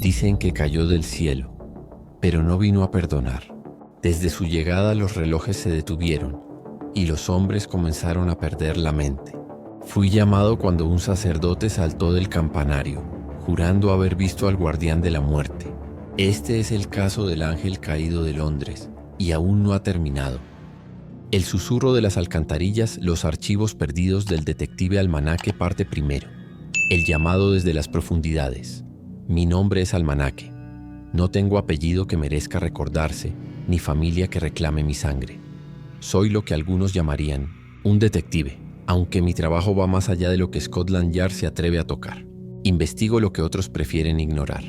Dicen que cayó del cielo, pero no vino a perdonar. Desde su llegada los relojes se detuvieron y los hombres comenzaron a perder la mente. Fui llamado cuando un sacerdote saltó del campanario, jurando haber visto al guardián de la muerte. Este es el caso del ángel caído de Londres, y aún no ha terminado. El susurro de las alcantarillas, los archivos perdidos del detective Almanaque parte primero. El llamado desde las profundidades. Mi nombre es Almanaque. No tengo apellido que merezca recordarse, ni familia que reclame mi sangre. Soy lo que algunos llamarían un detective, aunque mi trabajo va más allá de lo que Scotland Yard se atreve a tocar. Investigo lo que otros prefieren ignorar.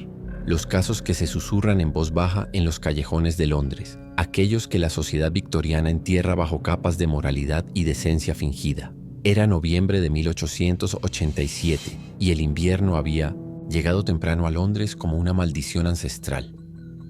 Los casos que se susurran en voz baja en los callejones de Londres, aquellos que la sociedad victoriana entierra bajo capas de moralidad y decencia fingida. Era noviembre de 1887 y el invierno había llegado temprano a Londres como una maldición ancestral.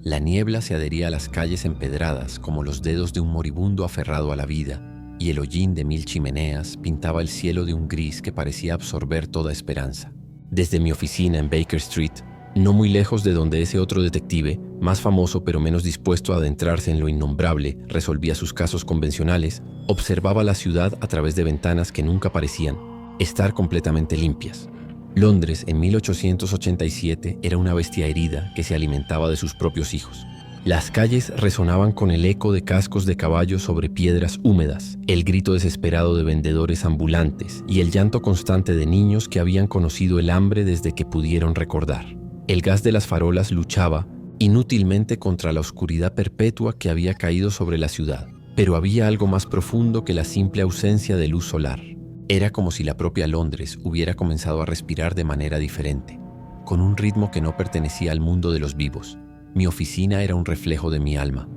La niebla se adhería a las calles empedradas como los dedos de un moribundo aferrado a la vida, y el hollín de 1000 chimeneas pintaba el cielo de un gris que parecía absorber toda esperanza. Desde mi oficina en Baker Street, no muy lejos de donde ese otro detective, más famoso pero menos dispuesto a adentrarse en lo innombrable, resolvía sus casos convencionales, observaba la ciudad a través de ventanas que nunca parecían estar completamente limpias. Londres en 1887 era una bestia herida que se alimentaba de sus propios hijos. Las calles resonaban con el eco de cascos de caballo sobre piedras húmedas, el grito desesperado de vendedores ambulantes y el llanto constante de niños que habían conocido el hambre desde que pudieron recordar. El gas de las farolas luchaba inútilmente contra la oscuridad perpetua que había caído sobre la ciudad, pero había algo más profundo que la simple ausencia de luz solar. Era como si la propia Londres hubiera comenzado a respirar de manera diferente, con un ritmo que no pertenecía al mundo de los vivos. Mi oficina era un reflejo de mi alma,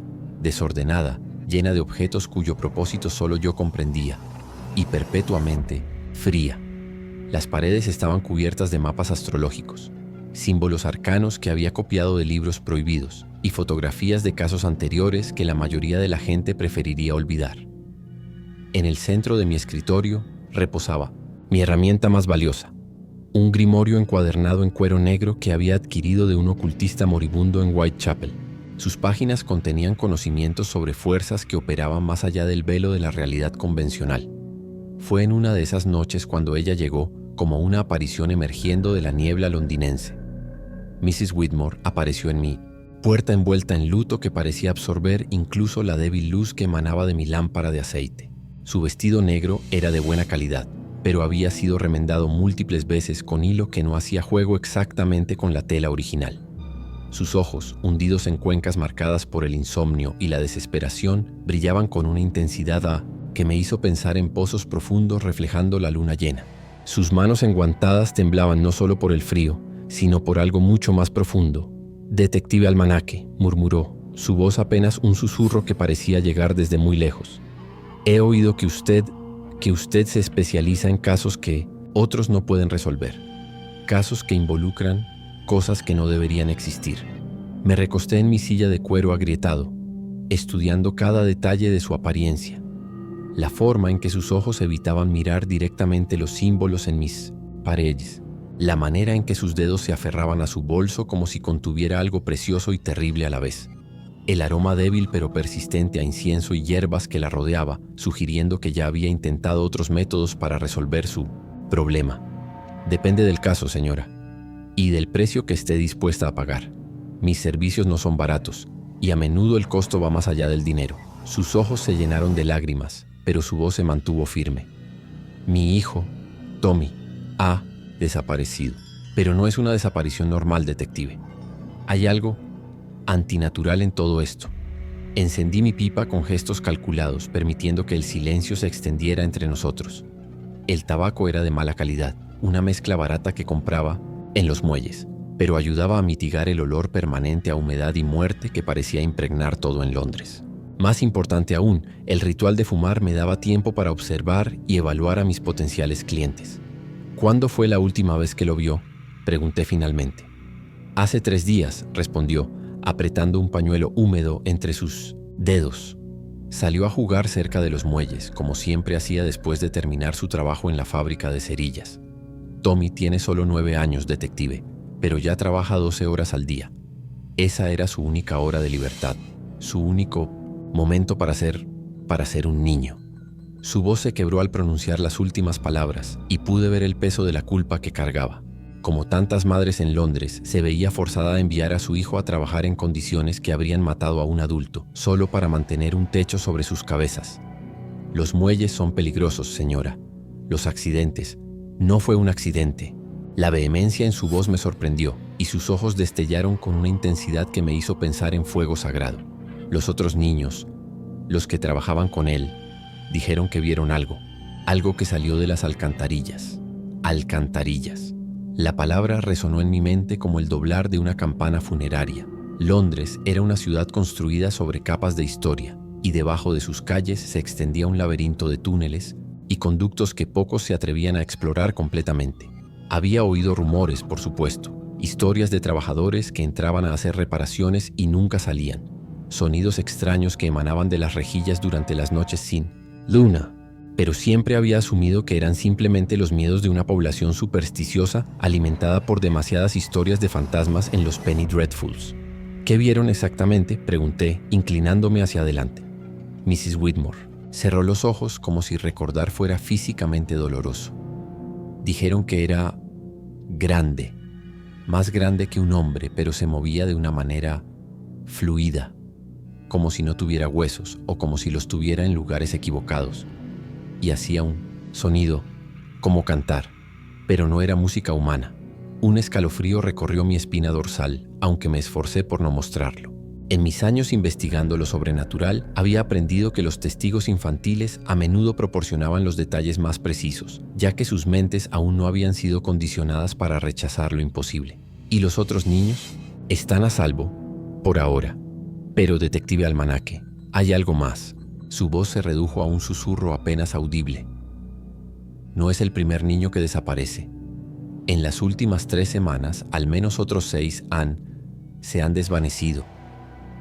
desordenada, llena de objetos cuyo propósito solo yo comprendía, y perpetuamente fría. Las paredes estaban cubiertas de mapas astrológicos, símbolos arcanos que había copiado de libros prohibidos, y fotografías de casos anteriores que la mayoría de la gente preferiría olvidar. En el centro de mi escritorio reposaba mi herramienta más valiosa, un grimorio encuadernado en cuero negro que había adquirido de un ocultista moribundo en Whitechapel. Sus páginas contenían conocimientos sobre fuerzas que operaban más allá del velo de la realidad convencional. Fue en una de esas noches cuando ella llegó como una aparición emergiendo de la niebla londinense. Mrs. Whitmore apareció en mí, puerta envuelta en luto que parecía absorber incluso la débil luz que emanaba de mi lámpara de aceite. Su vestido negro era de buena calidad, pero había sido remendado múltiples veces con hilo que no hacía juego exactamente con la tela original. Sus ojos, hundidos en cuencas marcadas por el insomnio y la desesperación, brillaban con una intensidad que me hizo pensar en pozos profundos reflejando la luna llena. Sus manos enguantadas temblaban no solo por el frío, sino por algo mucho más profundo. «Detective Almanaque», murmuró, su voz apenas un susurro que parecía llegar desde muy lejos. «He oído que usted se especializa en casos que otros no pueden resolver, casos que involucran cosas que no deberían existir». Me recosté en mi silla de cuero agrietado, estudiando cada detalle de su apariencia, la forma en que sus ojos evitaban mirar directamente los símbolos en mis paredes, la manera en que sus dedos se aferraban a su bolso como si contuviera algo precioso y terrible a la vez. El aroma débil pero persistente a incienso y hierbas que la rodeaba, sugiriendo que ya había intentado otros métodos para resolver su problema. «Depende del caso, señora, y del precio que esté dispuesta a pagar. Mis servicios no son baratos, y a menudo el costo va más allá del dinero». Sus ojos se llenaron de lágrimas, pero su voz se mantuvo firme. «Mi hijo, Tommy, ha desaparecido. Pero no es una desaparición normal, detective. Hay algo antinatural en todo esto». Encendí mi pipa con gestos calculados, permitiendo que el silencio se extendiera entre nosotros. El tabaco era de mala calidad, una mezcla barata que compraba en los muelles, pero ayudaba a mitigar el olor permanente a humedad y muerte que parecía impregnar todo en Londres. Más importante aún, el ritual de fumar me daba tiempo para observar y evaluar a mis potenciales clientes. «¿Cuándo fue la última vez que lo vio?», pregunté finalmente. «Hace 3 días», respondió, apretando un pañuelo húmedo entre sus dedos. Salió a jugar cerca de los muelles, como siempre hacía después de terminar su trabajo en la fábrica de cerillas. «Tommy tiene solo 9 años, detective. pero ya trabaja 12 horas al día. Esa era su única hora de libertad, su único momento para ser un niño. Su voz se quebró al pronunciar las últimas palabras y pude ver el peso de la culpa que cargaba. Como tantas madres en Londres, se veía forzada a enviar a su hijo a trabajar en condiciones que habrían matado a un adulto, solo para mantener un techo sobre sus cabezas. Los muelles son peligrosos, señora. Los accidentes. No fue un accidente. La vehemencia en su voz me sorprendió y sus ojos destellaron con una intensidad que me hizo pensar en fuego sagrado. Los otros niños, los que trabajaban con él, dijeron que vieron algo que salió de las alcantarillas. Alcantarillas. La palabra resonó en mi mente como el doblar de una campana funeraria. Londres era una ciudad construida sobre capas de historia, y debajo de sus calles se extendía un laberinto de túneles y conductos que pocos se atrevían a explorar completamente. Había oído rumores, por supuesto, historias de trabajadores que entraban a hacer reparaciones y nunca salían, sonidos extraños que emanaban de las rejillas durante las noches sin luna, pero siempre había asumido que eran simplemente los miedos de una población supersticiosa alimentada por demasiadas historias de fantasmas en los Penny Dreadfuls. ¿Qué vieron exactamente?, pregunté, inclinándome hacia adelante. Mrs. Whitmore cerró los ojos como si recordar fuera físicamente doloroso. Dijeron que era grande, más grande que un hombre, pero se movía de una manera fluida, como si no tuviera huesos o como si los tuviera en lugares equivocados, y hacía un sonido como cantar, pero no era música humana. Un escalofrío recorrió mi espina dorsal, aunque me esforcé por no mostrarlo. En mis años investigando lo sobrenatural, había aprendido que los testigos infantiles a menudo proporcionaban los detalles más precisos, ya que sus mentes aún no habían sido condicionadas para rechazar lo imposible. ¿Y los otros niños? Están a salvo, por ahora. Pero, detective Almanaque, hay algo más. Su voz se redujo a un susurro apenas audible. No es el primer niño que desaparece. En las últimas 3 semanas, al menos otros 6 se han desvanecido.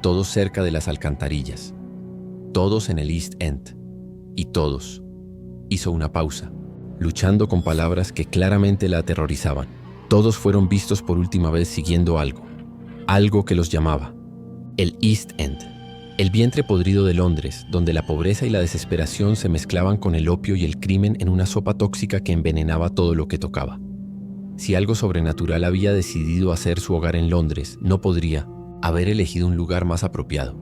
Todos cerca de las alcantarillas. Todos en el East End. Y todos. Hizo una pausa, luchando con palabras que claramente la aterrorizaban. Todos fueron vistos por última vez siguiendo algo que los llamaba. El East End. El vientre podrido de Londres, donde la pobreza y la desesperación se mezclaban con el opio y el crimen en una sopa tóxica que envenenaba todo lo que tocaba. Si algo sobrenatural había decidido hacer su hogar en Londres, no podría haber elegido un lugar más apropiado.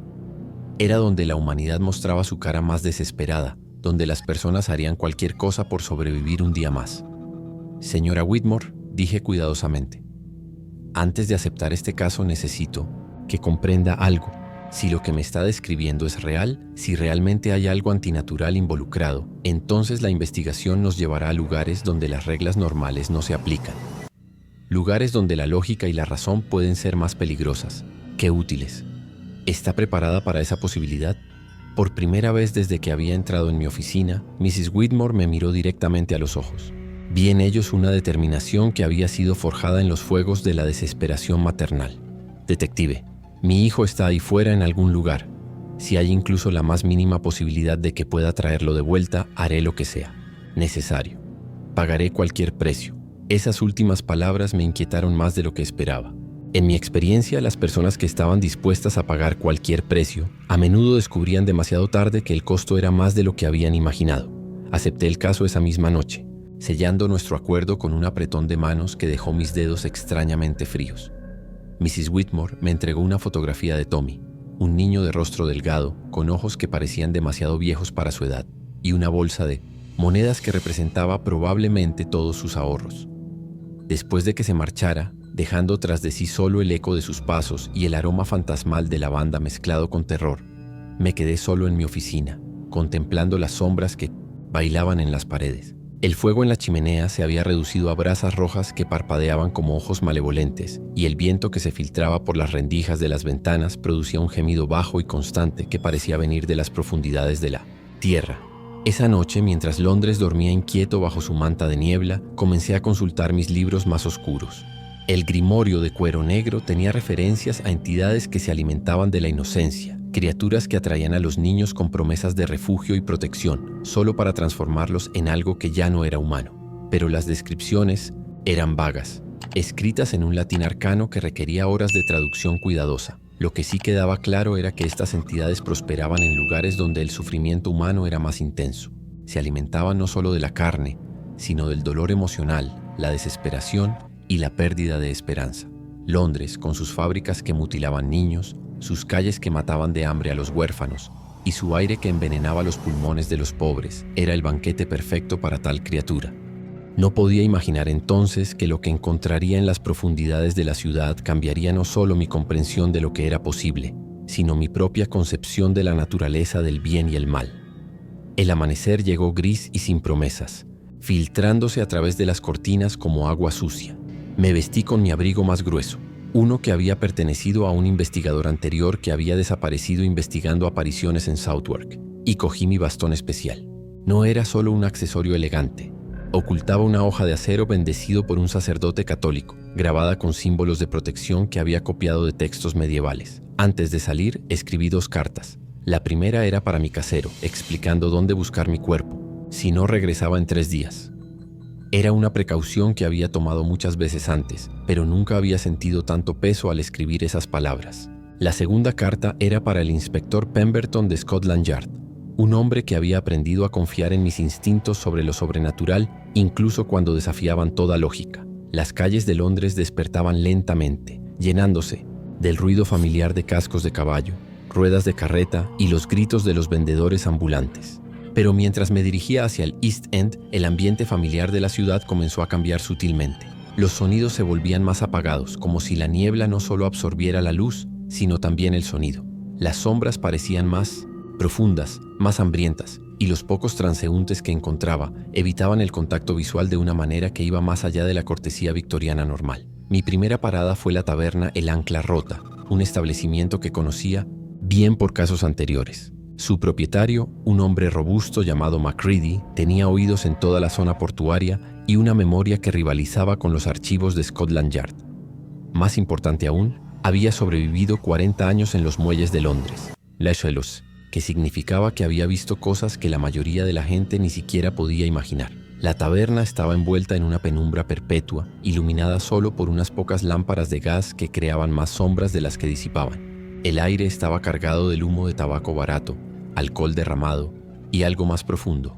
Era donde la humanidad mostraba su cara más desesperada, donde las personas harían cualquier cosa por sobrevivir un día más. Señora Whitmore, dije cuidadosamente, antes de aceptar este caso necesito que comprenda algo. Si lo que me está describiendo es real, si realmente hay algo antinatural involucrado, entonces la investigación nos llevará a lugares donde las reglas normales no se aplican. Lugares donde la lógica y la razón pueden ser más peligrosas que útiles. ¿Está preparada para esa posibilidad? Por primera vez desde que había entrado en mi oficina, Mrs. Whitmore me miró directamente a los ojos. Vi en ellos una determinación que había sido forjada en los fuegos de la desesperación maternal. Detective, mi hijo está ahí fuera en algún lugar. Si hay incluso la más mínima posibilidad de que pueda traerlo de vuelta, haré lo que sea necesario. Pagaré cualquier precio. Esas últimas palabras me inquietaron más de lo que esperaba. En mi experiencia, las personas que estaban dispuestas a pagar cualquier precio, a menudo descubrían demasiado tarde que el costo era más de lo que habían imaginado. Acepté el caso esa misma noche, sellando nuestro acuerdo con un apretón de manos que dejó mis dedos extrañamente fríos. Mrs. Whitmore me entregó una fotografía de Tommy, un niño de rostro delgado, con ojos que parecían demasiado viejos para su edad, y una bolsa de monedas que representaba probablemente todos sus ahorros. Después de que se marchara, dejando tras de sí solo el eco de sus pasos y el aroma fantasmal de lavanda mezclado con terror, me quedé solo en mi oficina, contemplando las sombras que bailaban en las paredes. El fuego en la chimenea se había reducido a brasas rojas que parpadeaban como ojos malevolentes, y el viento que se filtraba por las rendijas de las ventanas producía un gemido bajo y constante que parecía venir de las profundidades de la tierra. Esa noche, mientras Londres dormía inquieto bajo su manta de niebla, comencé a consultar mis libros más oscuros. El grimorio de cuero negro tenía referencias a entidades que se alimentaban de la inocencia, criaturas que atraían a los niños con promesas de refugio y protección, solo para transformarlos en algo que ya no era humano. Pero las descripciones eran vagas. escritas en un latín arcano que requería horas de traducción cuidadosa. Lo que sí quedaba claro era que estas entidades prosperaban en lugares donde el sufrimiento humano era más intenso. Se alimentaban no solo de la carne, sino del dolor emocional, la desesperación y la pérdida de esperanza. Londres, con sus fábricas que mutilaban niños, sus calles que mataban de hambre a los huérfanos y su aire que envenenaba los pulmones de los pobres, era el banquete perfecto para tal criatura. No podía imaginar entonces que lo que encontraría en las profundidades de la ciudad cambiaría no solo mi comprensión de lo que era posible, sino mi propia concepción de la naturaleza del bien y el mal. El amanecer llegó gris y sin promesas, filtrándose a través de las cortinas como agua sucia. Me vestí con mi abrigo más grueso, uno que había pertenecido a un investigador anterior que había desaparecido investigando apariciones en Southwark, y cogí mi bastón especial. No era solo un accesorio elegante. Ocultaba una hoja de acero bendecido por un sacerdote católico, grabada con símbolos de protección que había copiado de textos medievales. Antes de salir, escribí 2 cartas. La primera era para mi casero, explicando dónde buscar mi cuerpo, si no regresaba en 3 días. Era una precaución que había tomado muchas veces antes, pero nunca había sentido tanto peso al escribir esas palabras. La segunda carta era para el inspector Pemberton de Scotland Yard, un hombre que había aprendido a confiar en mis instintos sobre lo sobrenatural, incluso cuando desafiaban toda lógica. Las calles de Londres despertaban lentamente, llenándose del ruido familiar de cascos de caballo, ruedas de carreta y los gritos de los vendedores ambulantes. Pero mientras me dirigía hacia el East End, el ambiente familiar de la ciudad comenzó a cambiar sutilmente. Los sonidos se volvían más apagados, como si la niebla no solo absorbiera la luz, sino también el sonido. Las sombras parecían más profundas, más hambrientas, y los pocos transeúntes que encontraba evitaban el contacto visual de una manera que iba más allá de la cortesía victoriana normal. Mi primera parada fue la taberna El Ancla Rota, un establecimiento que conocía bien por casos anteriores. Su propietario, un hombre robusto llamado Macready, tenía oídos en toda la zona portuaria y una memoria que rivalizaba con los archivos de Scotland Yard. Más importante aún, había sobrevivido 40 años en los muelles de Londres, Les Celos, que significaba que había visto cosas que la mayoría de la gente ni siquiera podía imaginar. La taberna estaba envuelta en una penumbra perpetua, iluminada solo por unas pocas lámparas de gas que creaban más sombras de las que disipaban. El aire estaba cargado del humo de tabaco barato, alcohol derramado y algo más profundo,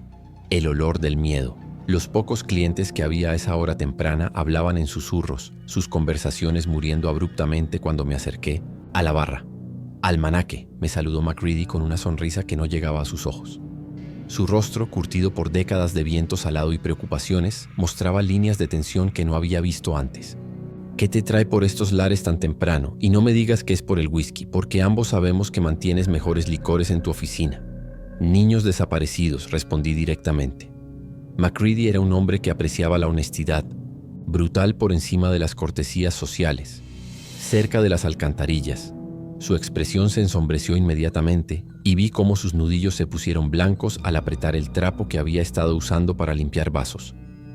el olor del miedo. Los pocos clientes que había a esa hora temprana hablaban en susurros, sus conversaciones muriendo abruptamente cuando me acerqué a la barra. «Almanaque», me saludó Macready con una sonrisa que no llegaba a sus ojos. Su rostro, curtido por décadas de viento salado y preocupaciones, mostraba líneas de tensión que no había visto antes. «¿Qué te trae por estos lares tan temprano? Y no me digas que es por el whisky, porque ambos sabemos que mantienes mejores licores en tu oficina». «Niños desaparecidos», respondí directamente. Macready era un hombre que apreciaba la honestidad, brutal por encima de las cortesías sociales, cerca de las alcantarillas. Su expresión se ensombreció inmediatamente y vi cómo sus nudillos se pusieron blancos al apretar el trapo que había estado usando para limpiar vasos.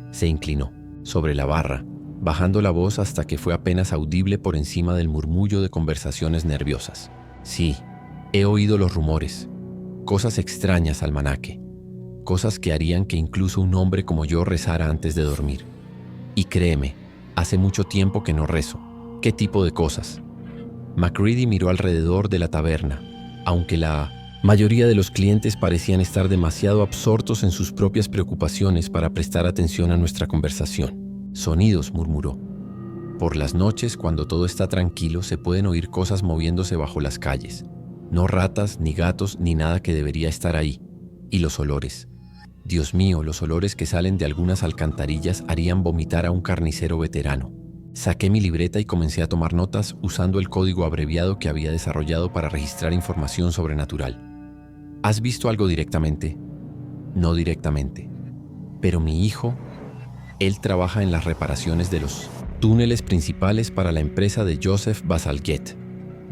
Se inclinó sobre la barra, bajando la voz hasta que fue apenas audible por encima del murmullo de conversaciones nerviosas. «Sí, he oído los rumores. Cosas extrañas, Almanaque. Cosas que harían que incluso un hombre como yo rezara antes de dormir. Y créeme, hace mucho tiempo que no rezo. ¿Qué tipo de cosas?» Macready miró alrededor de la taberna, aunque la mayoría de los clientes parecían estar demasiado absortos en sus propias preocupaciones para prestar atención a nuestra conversación. «Sonidos», murmuró. «Por las noches, cuando todo está tranquilo, se pueden oír cosas moviéndose bajo las calles. No ratas, ni gatos, ni nada que debería estar ahí. Y los olores. Dios mío, los olores que salen de algunas alcantarillas harían vomitar a un carnicero veterano». Saqué mi libreta y comencé a tomar notas usando el código abreviado que había desarrollado para registrar información sobrenatural. «¿Has visto algo directamente?» «No directamente. Pero mi hijo, él trabaja en las reparaciones de los túneles principales para la empresa de Joseph Bazalgette.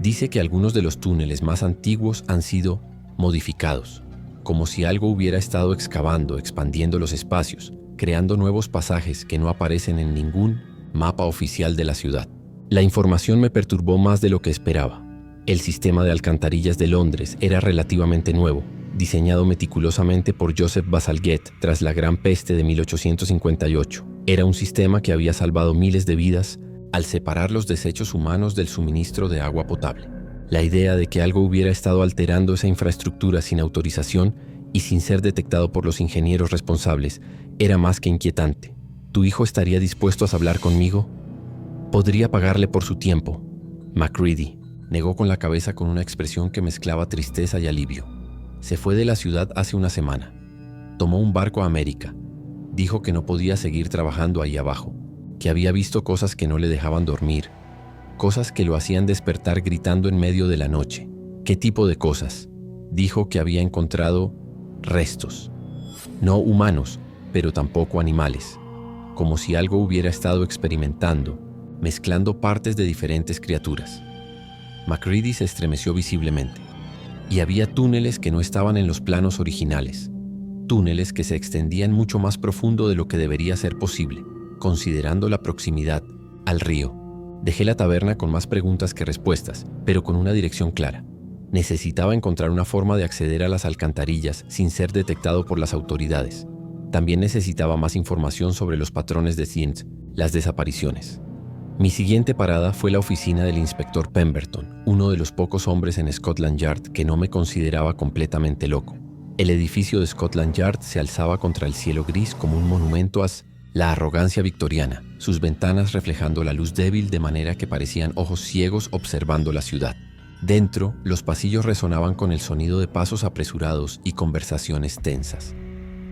Dice que algunos de los túneles más antiguos han sido modificados, como si algo hubiera estado excavando, expandiendo los espacios, creando nuevos pasajes que no aparecen en ningún mapa oficial de la ciudad. La información me perturbó más de lo que esperaba. El sistema de alcantarillas de Londres era relativamente nuevo, diseñado meticulosamente por Joseph Bazalgette tras la Gran Peste de 1858. Era un sistema que había salvado miles de vidas al separar los desechos humanos del suministro de agua potable. La idea de que algo hubiera estado alterando esa infraestructura sin autorización y sin ser detectado por los ingenieros responsables era más que inquietante. ¿Tu hijo estaría dispuesto a hablar conmigo? Podría pagarle por su tiempo. MacReady negó con la cabeza con una expresión que mezclaba tristeza y alivio. Se fue de la ciudad hace una semana. Tomó un barco a América. Dijo que no podía seguir trabajando ahí abajo, que había visto cosas que no le dejaban dormir, cosas que lo hacían despertar gritando en medio de la noche. ¿Qué tipo de cosas? Dijo que había encontrado restos. No humanos, pero tampoco animales. Como si algo hubiera estado experimentando, mezclando partes de diferentes criaturas. MacReady se estremeció visiblemente. Y había túneles que no estaban en los planos originales. Túneles que se extendían mucho más profundo de lo que debería ser posible, considerando la proximidad al río. Dejé la taberna con más preguntas que respuestas, pero con una dirección clara. Necesitaba encontrar una forma de acceder a las alcantarillas sin ser detectado por las autoridades. También necesitaba más información sobre los patrones de Thiens, las desapariciones. Mi siguiente parada fue la oficina del inspector Pemberton, uno de los pocos hombres en Scotland Yard que no me consideraba completamente loco. El edificio de Scotland Yard se alzaba contra el cielo gris como un monumento a la arrogancia victoriana, sus ventanas reflejando la luz débil de manera que parecían ojos ciegos observando la ciudad. Dentro, los pasillos resonaban con el sonido de pasos apresurados y conversaciones tensas.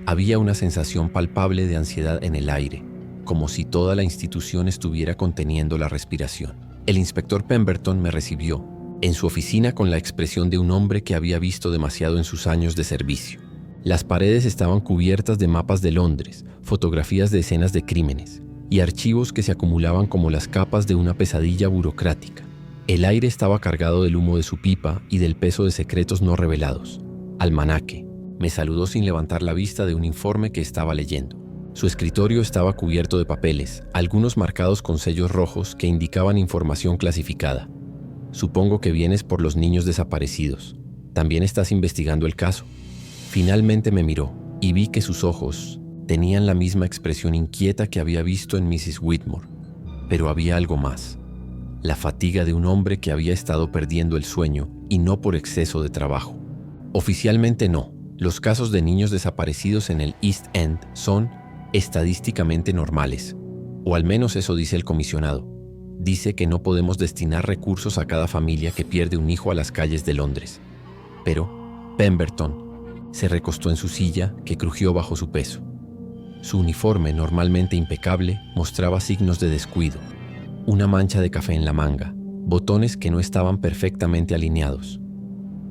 Había una sensación palpable de ansiedad en el aire, como si toda la institución estuviera conteniendo la respiración. El inspector Pemberton me recibió en su oficina con la expresión de un hombre que había visto demasiado en sus años de servicio. Las paredes estaban cubiertas de mapas de Londres, fotografías de escenas de crímenes y archivos que se acumulaban como las capas de una pesadilla burocrática. El aire estaba cargado del humo de su pipa y del peso de secretos no revelados. Almanaque. Me saludó sin levantar la vista de un informe que estaba leyendo. Su escritorio estaba cubierto de papeles, algunos marcados con sellos rojos que indicaban información clasificada. Supongo que vienes por los niños desaparecidos. ¿También estás investigando el caso? Finalmente me miró y vi que sus ojos tenían la misma expresión inquieta que había visto en Mrs. Whitmore. Pero había algo más. La fatiga de un hombre que había estado perdiendo el sueño y no por exceso de trabajo. Oficialmente no. Los casos de niños desaparecidos en el East End son estadísticamente normales, o al menos eso dice el comisionado. Dice que no podemos destinar recursos a cada familia que pierde un hijo a las calles de Londres. Pero Pemberton se recostó en su silla, que crujió bajo su peso. Su uniforme, normalmente impecable, mostraba signos de descuido. Una mancha de café en la manga, botones que no estaban perfectamente alineados.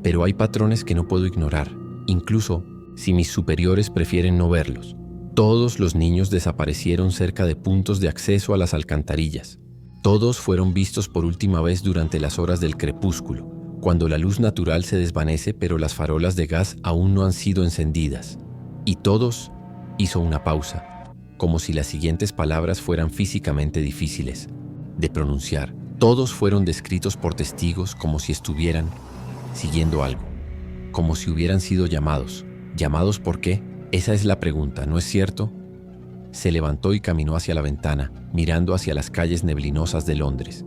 Pero hay patrones que no puedo ignorar, incluso si mis superiores prefieren no verlos. Todos los niños desaparecieron cerca de puntos de acceso a las alcantarillas. Todos fueron vistos por última vez durante las horas del crepúsculo, cuando la luz natural se desvanece pero las farolas de gas aún no han sido encendidas. Y todos, hizo una pausa, como si las siguientes palabras fueran físicamente difíciles de pronunciar. Todos fueron descritos por testigos como si estuvieran siguiendo algo, como si hubieran sido llamados. ¿Llamados por qué? Esa es la pregunta, ¿no es cierto? Se levantó y caminó hacia la ventana, mirando hacia las calles neblinosas de Londres.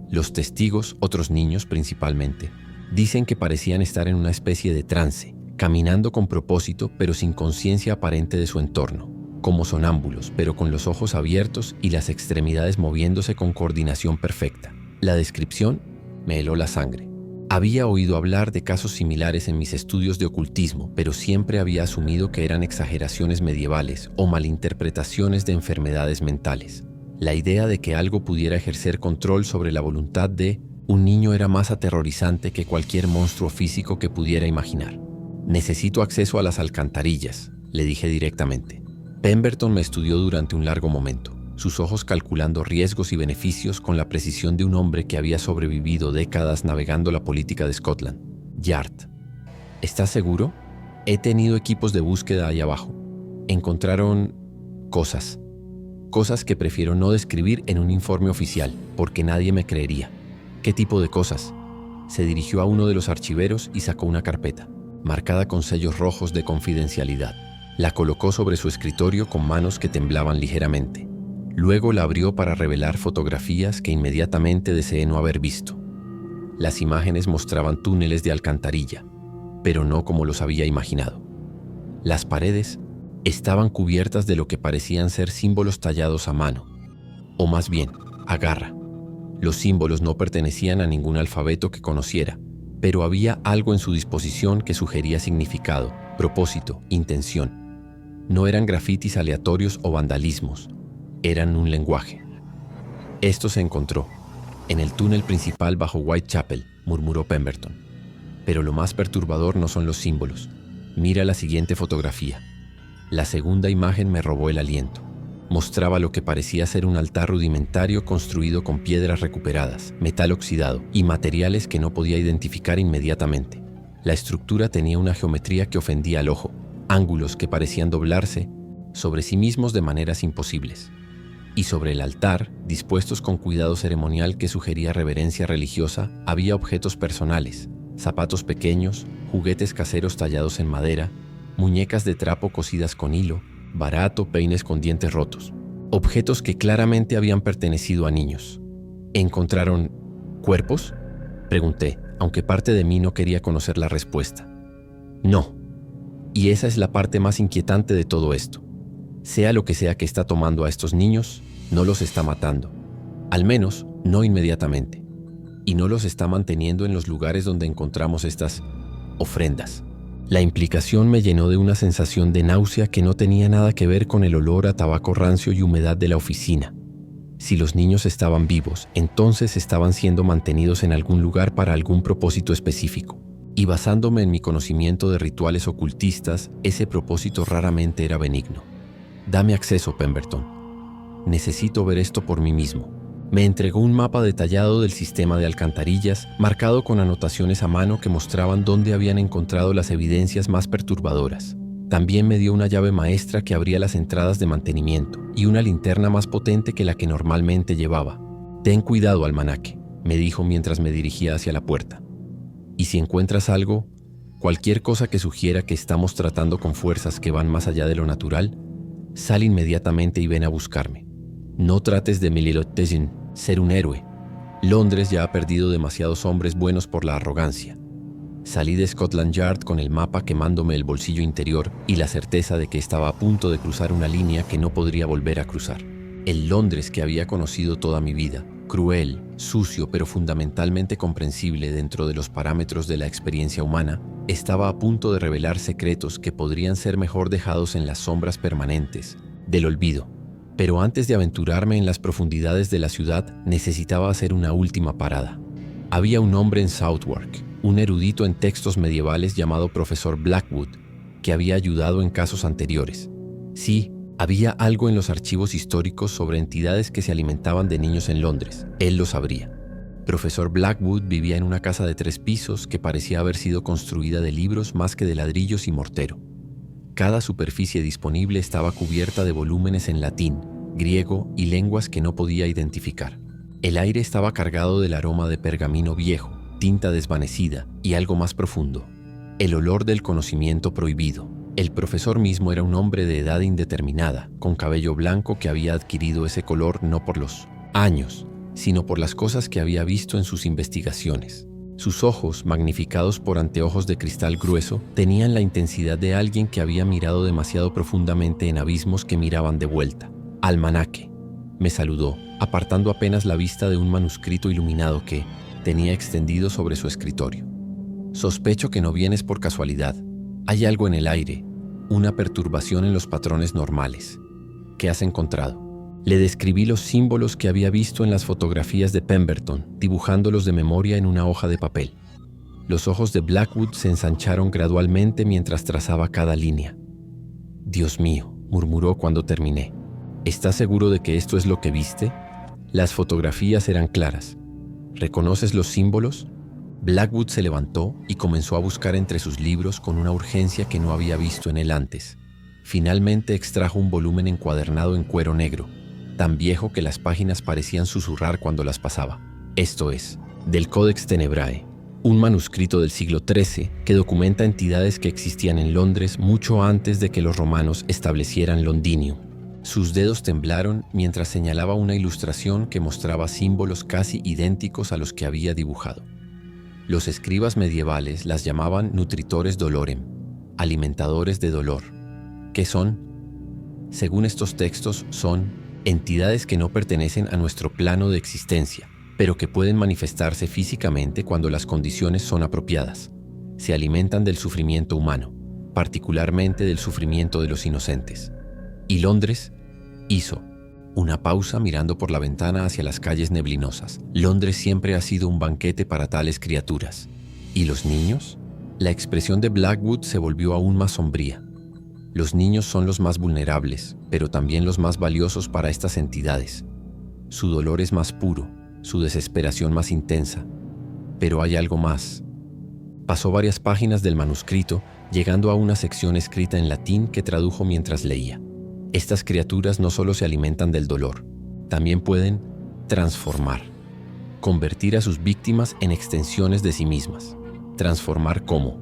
Los testigos, otros niños principalmente, dicen que parecían estar en una especie de trance, caminando con propósito pero sin conciencia aparente de su entorno, como sonámbulos, pero con los ojos abiertos y las extremidades moviéndose con coordinación perfecta. La descripción me heló la sangre. Había oído hablar de casos similares en mis estudios de ocultismo, pero siempre había asumido que eran exageraciones medievales o malinterpretaciones de enfermedades mentales. La idea de que algo pudiera ejercer control sobre la voluntad de un niño era más aterrorizante que cualquier monstruo físico que pudiera imaginar. Necesito acceso a las alcantarillas, le dije directamente. Pemberton me estudió durante un largo momento, sus ojos calculando riesgos y beneficios con la precisión de un hombre que había sobrevivido décadas navegando la política de Scotland Yard. ¿Estás seguro? He tenido equipos de búsqueda ahí abajo. Encontraron cosas que prefiero no describir en un informe oficial, porque nadie me creería. ¿Qué tipo de cosas? Se dirigió a uno de los archiveros y sacó una carpeta. marcada con sellos rojos de confidencialidad. La colocó sobre su escritorio con manos que temblaban ligeramente. Luego la abrió para revelar fotografías que inmediatamente deseé no haber visto. Las imágenes mostraban túneles de alcantarilla, pero no como los había imaginado. Las paredes estaban cubiertas de lo que parecían ser símbolos tallados a mano, o más bien, a garra. Los símbolos no pertenecían a ningún alfabeto que conociera, pero había algo en su disposición que sugería significado, propósito, intención. No eran grafitis aleatorios o vandalismos, eran un lenguaje. Esto se encontró en el túnel principal bajo Whitechapel, murmuró Pemberton. Pero lo más perturbador no son los símbolos. Mira la siguiente fotografía. La segunda imagen me robó el aliento. Mostraba lo que parecía ser un altar rudimentario construido con piedras recuperadas, metal oxidado y materiales que no podía identificar inmediatamente. La estructura tenía una geometría que ofendía al ojo, ángulos que parecían doblarse sobre sí mismos de maneras imposibles. Y sobre el altar, dispuestos con cuidado ceremonial que sugería reverencia religiosa, había objetos personales, zapatos pequeños, juguetes caseros tallados en madera, muñecas de trapo cosidas con hilo, barato, peines con dientes rotos. Objetos que claramente habían pertenecido a niños. ¿Encontraron cuerpos?, pregunté, aunque parte de mí no quería conocer la respuesta. No. Y esa es la parte más inquietante de todo esto. Sea lo que sea que está tomando a estos niños, no los está matando. Al menos, no inmediatamente. Y no los está manteniendo en los lugares donde encontramos estas ofrendas. La implicación me llenó de una sensación de náusea que no tenía nada que ver con el olor a tabaco rancio y humedad de la oficina. Si los niños estaban vivos, entonces estaban siendo mantenidos en algún lugar para algún propósito específico. Y basándome en mi conocimiento de rituales ocultistas, ese propósito raramente era benigno. Dame acceso, Pemberton. Necesito ver esto por mí mismo. Me entregó un mapa detallado del sistema de alcantarillas, marcado con anotaciones a mano que mostraban dónde habían encontrado las evidencias más perturbadoras. También me dio una llave maestra que abría las entradas de mantenimiento y una linterna más potente que la que normalmente llevaba. Ten cuidado, almanaque, me dijo mientras me dirigía hacia la puerta. Y si encuentras algo, cualquier cosa que sugiera que estamos tratando con fuerzas que van más allá de lo natural, sal inmediatamente y ven a buscarme. No trates de ser un héroe. Londres ya ha perdido demasiados hombres buenos por la arrogancia. Salí de Scotland Yard con el mapa quemándome el bolsillo interior y la certeza de que estaba a punto de cruzar una línea que no podría volver a cruzar. El Londres que había conocido toda mi vida, cruel, sucio pero fundamentalmente comprensible dentro de los parámetros de la experiencia humana, estaba a punto de revelar secretos que podrían ser mejor dejados en las sombras permanentes del olvido. Pero antes de aventurarme en las profundidades de la ciudad, necesitaba hacer una última parada. Había un hombre en Southwark, un erudito en textos medievales llamado Profesor Blackwood, que había ayudado en casos anteriores. Sí, había algo en los archivos históricos sobre entidades que se alimentaban de niños en Londres. Él lo sabría. Profesor Blackwood vivía en una casa de 3 pisos que parecía haber sido construida de libros más que de ladrillos y mortero. Cada superficie disponible estaba cubierta de volúmenes en latín, griego y lenguas que no podía identificar. El aire estaba cargado del aroma de pergamino viejo, tinta desvanecida y algo más profundo, el olor del conocimiento prohibido. El profesor mismo era un hombre de edad indeterminada, con cabello blanco que había adquirido ese color no por los años, sino por las cosas que había visto en sus investigaciones. Sus ojos, magnificados por anteojos de cristal grueso, tenían la intensidad de alguien que había mirado demasiado profundamente en abismos que miraban de vuelta. Almanaque, me saludó, apartando apenas la vista de un manuscrito iluminado que tenía extendido sobre su escritorio. Sospecho que no vienes por casualidad. Hay algo en el aire, una perturbación en los patrones normales. ¿Qué has encontrado? Le describí los símbolos que había visto en las fotografías de Pemberton, dibujándolos de memoria en una hoja de papel. Los ojos de Blackwood se ensancharon gradualmente mientras trazaba cada línea. «Dios mío», murmuró cuando terminé. «¿Estás seguro de que esto es lo que viste?» Las fotografías eran claras. ¿Reconoces los símbolos? Blackwood se levantó y comenzó a buscar entre sus libros con una urgencia que no había visto en él antes. Finalmente extrajo un volumen encuadernado en cuero negro, tan viejo que las páginas parecían susurrar cuando las pasaba. Esto es, del Codex Tenebrae, un manuscrito del siglo XIII que documenta entidades que existían en Londres mucho antes de que los romanos establecieran Londinium. Sus dedos temblaron mientras señalaba una ilustración que mostraba símbolos casi idénticos a los que había dibujado. Los escribas medievales las llamaban nutritores dolorem, alimentadores de dolor. ¿Qué son? Según estos textos, son entidades que no pertenecen a nuestro plano de existencia, pero que pueden manifestarse físicamente cuando las condiciones son apropiadas. Se alimentan del sufrimiento humano, particularmente del sufrimiento de los inocentes. Y Londres hizo una pausa mirando por la ventana hacia las calles neblinosas. Londres siempre ha sido un banquete para tales criaturas. ¿Y los niños? La expresión de Blackwood se volvió aún más sombría. Los niños son los más vulnerables, pero también los más valiosos para estas entidades. Su dolor es más puro, su desesperación más intensa. Pero hay algo más. Pasó varias páginas del manuscrito, llegando a una sección escrita en latín que tradujo mientras leía. Estas criaturas no solo se alimentan del dolor, también pueden transformar, convertir a sus víctimas en extensiones de sí mismas. ¿Transformar cómo?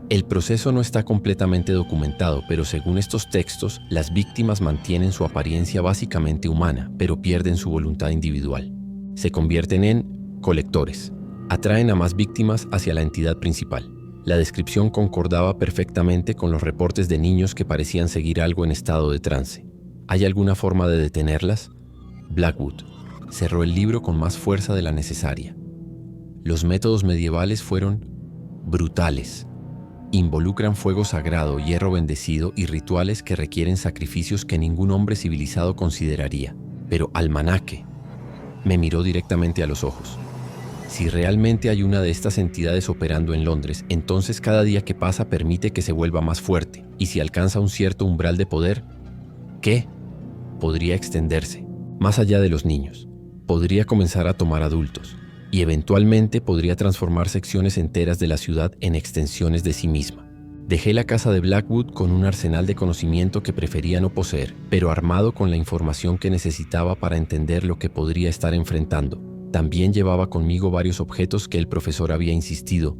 El proceso no está completamente documentado, pero según estos textos, las víctimas mantienen su apariencia básicamente humana, pero pierden su voluntad individual. Se convierten en colectores, atraen a más víctimas hacia la entidad principal. La descripción concordaba perfectamente con los reportes de niños que parecían seguir algo en estado de trance. ¿Hay alguna forma de detenerlas? Blackwood cerró el libro con más fuerza de la necesaria. Los métodos medievales fueron brutales. Involucran fuego sagrado, hierro bendecido y rituales que requieren sacrificios que ningún hombre civilizado consideraría. Pero Almanaque me miró directamente a los ojos. Si realmente hay una de estas entidades operando en Londres, entonces cada día que pasa permite que se vuelva más fuerte, y si alcanza un cierto umbral de poder, ¿qué? Podría extenderse, más allá de los niños. Podría comenzar a tomar adultos, y eventualmente podría transformar secciones enteras de la ciudad en extensiones de sí misma. Dejé la casa de Blackwood con un arsenal de conocimiento que prefería no poseer, pero armado con la información que necesitaba para entender lo que podría estar enfrentando. También llevaba conmigo varios objetos que el profesor había insistido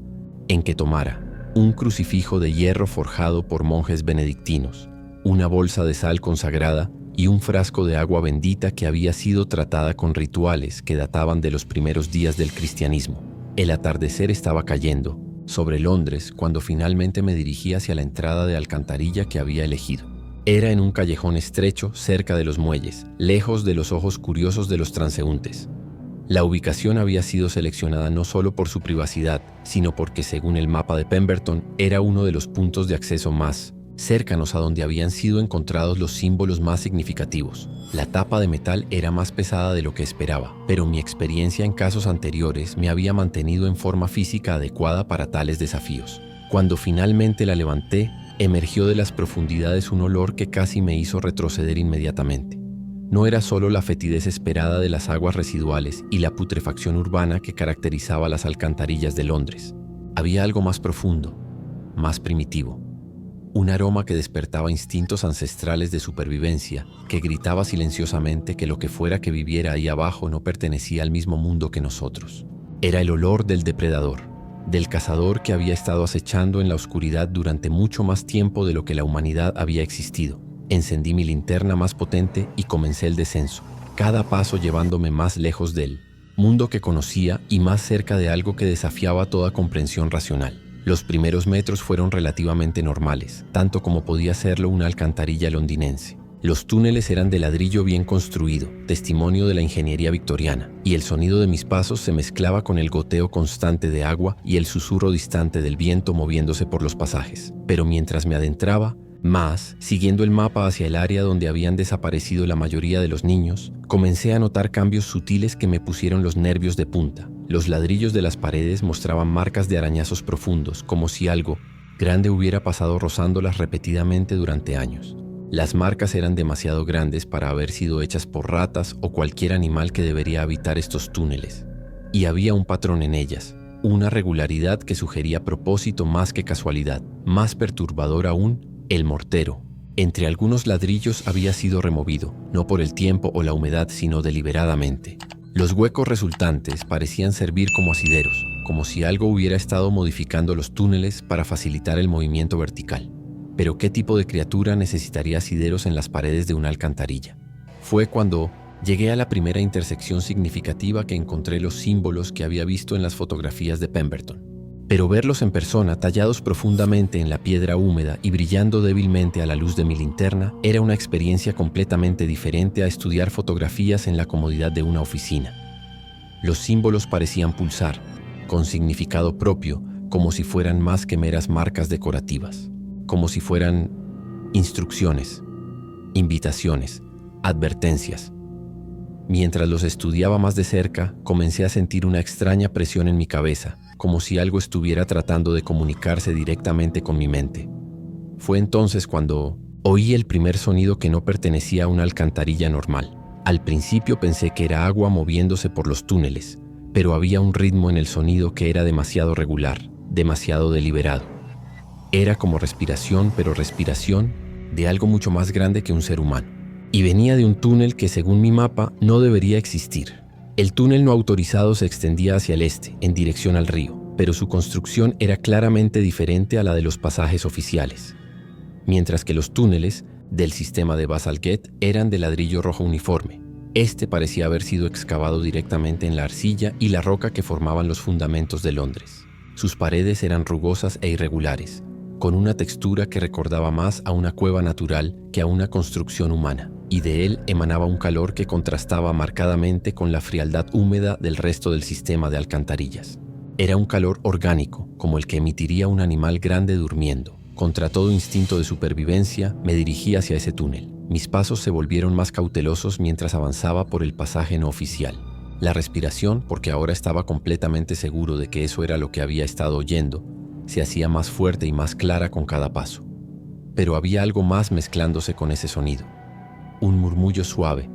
en que tomara. Un crucifijo de hierro forjado por monjes benedictinos, una bolsa de sal consagrada y un frasco de agua bendita que había sido tratada con rituales que databan de los primeros días del cristianismo. El atardecer estaba cayendo sobre Londres cuando finalmente me dirigí hacia la entrada de alcantarilla que había elegido. Era en un callejón estrecho cerca de los muelles, lejos de los ojos curiosos de los transeúntes. La ubicación había sido seleccionada no solo por su privacidad, sino porque, según el mapa de Pemberton, era uno de los puntos de acceso más cercanos a donde habían sido encontrados los símbolos más significativos. La tapa de metal era más pesada de lo que esperaba, pero mi experiencia en casos anteriores me había mantenido en forma física adecuada para tales desafíos. Cuando finalmente la levanté, emergió de las profundidades un olor que casi me hizo retroceder inmediatamente. No era solo la fetidez esperada de las aguas residuales y la putrefacción urbana que caracterizaba las alcantarillas de Londres. Había algo más profundo, más primitivo. Un aroma que despertaba instintos ancestrales de supervivencia, que gritaba silenciosamente que lo que fuera que viviera ahí abajo no pertenecía al mismo mundo que nosotros. Era el olor del depredador, del cazador que había estado acechando en la oscuridad durante mucho más tiempo de lo que la humanidad había existido. Encendí mi linterna más potente y comencé el descenso, cada paso llevándome más lejos del mundo que conocía y más cerca de algo que desafiaba toda comprensión racional. Los primeros metros fueron relativamente normales, tanto como podía serlo una alcantarilla londinense. Los túneles eran de ladrillo bien construido, testimonio de la ingeniería victoriana, y el sonido de mis pasos se mezclaba con el goteo constante de agua y el susurro distante del viento moviéndose por los pasajes. Pero mientras me adentraba, siguiendo el mapa hacia el área donde habían desaparecido la mayoría de los niños, comencé a notar cambios sutiles que me pusieron los nervios de punta. Los ladrillos de las paredes mostraban marcas de arañazos profundos, como si algo grande hubiera pasado rozándolas repetidamente durante años. Las marcas eran demasiado grandes para haber sido hechas por ratas o cualquier animal que debería habitar estos túneles. Y había un patrón en ellas, una regularidad que sugería propósito más que casualidad. Más perturbador aún, el mortero. Entre algunos ladrillos había sido removido, no por el tiempo o la humedad, sino deliberadamente. Los huecos resultantes parecían servir como asideros, como si algo hubiera estado modificando los túneles para facilitar el movimiento vertical. Pero ¿qué tipo de criatura necesitaría asideros en las paredes de una alcantarilla? Fue cuando llegué a la primera intersección significativa que encontré los símbolos que había visto en las fotografías de Pemberton. Pero verlos en persona, tallados profundamente en la piedra húmeda y brillando débilmente a la luz de mi linterna, era una experiencia completamente diferente a estudiar fotografías en la comodidad de una oficina. Los símbolos parecían pulsar, con significado propio, como si fueran más que meras marcas decorativas, como si fueran instrucciones, invitaciones, advertencias. Mientras los estudiaba más de cerca, comencé a sentir una extraña presión en mi cabeza, como si algo estuviera tratando de comunicarse directamente con mi mente. Fue entonces cuando oí el primer sonido que no pertenecía a una alcantarilla normal. Al principio pensé que era agua moviéndose por los túneles, pero había un ritmo en el sonido que era demasiado regular, demasiado deliberado. Era como respiración, pero respiración de algo mucho más grande que un ser humano. Y venía de un túnel que, según mi mapa, no debería existir. El túnel no autorizado se extendía hacia el este, en dirección al río, pero su construcción era claramente diferente a la de los pasajes oficiales. Mientras que los túneles del sistema de Bazalgette eran de ladrillo rojo uniforme. Este parecía haber sido excavado directamente en la arcilla y la roca que formaban los fundamentos de Londres. Sus paredes eran rugosas e irregulares, con una textura que recordaba más a una cueva natural que a una construcción humana, y de él emanaba un calor que contrastaba marcadamente con la frialdad húmeda del resto del sistema de alcantarillas. Era un calor orgánico, como el que emitiría un animal grande durmiendo. Contra todo instinto de supervivencia, me dirigí hacia ese túnel. Mis pasos se volvieron más cautelosos mientras avanzaba por el pasaje no oficial. La respiración, porque ahora estaba completamente seguro de que eso era lo que había estado oyendo, se hacía más fuerte y más clara con cada paso. Pero había algo más mezclándose con ese sonido. Un murmullo suave,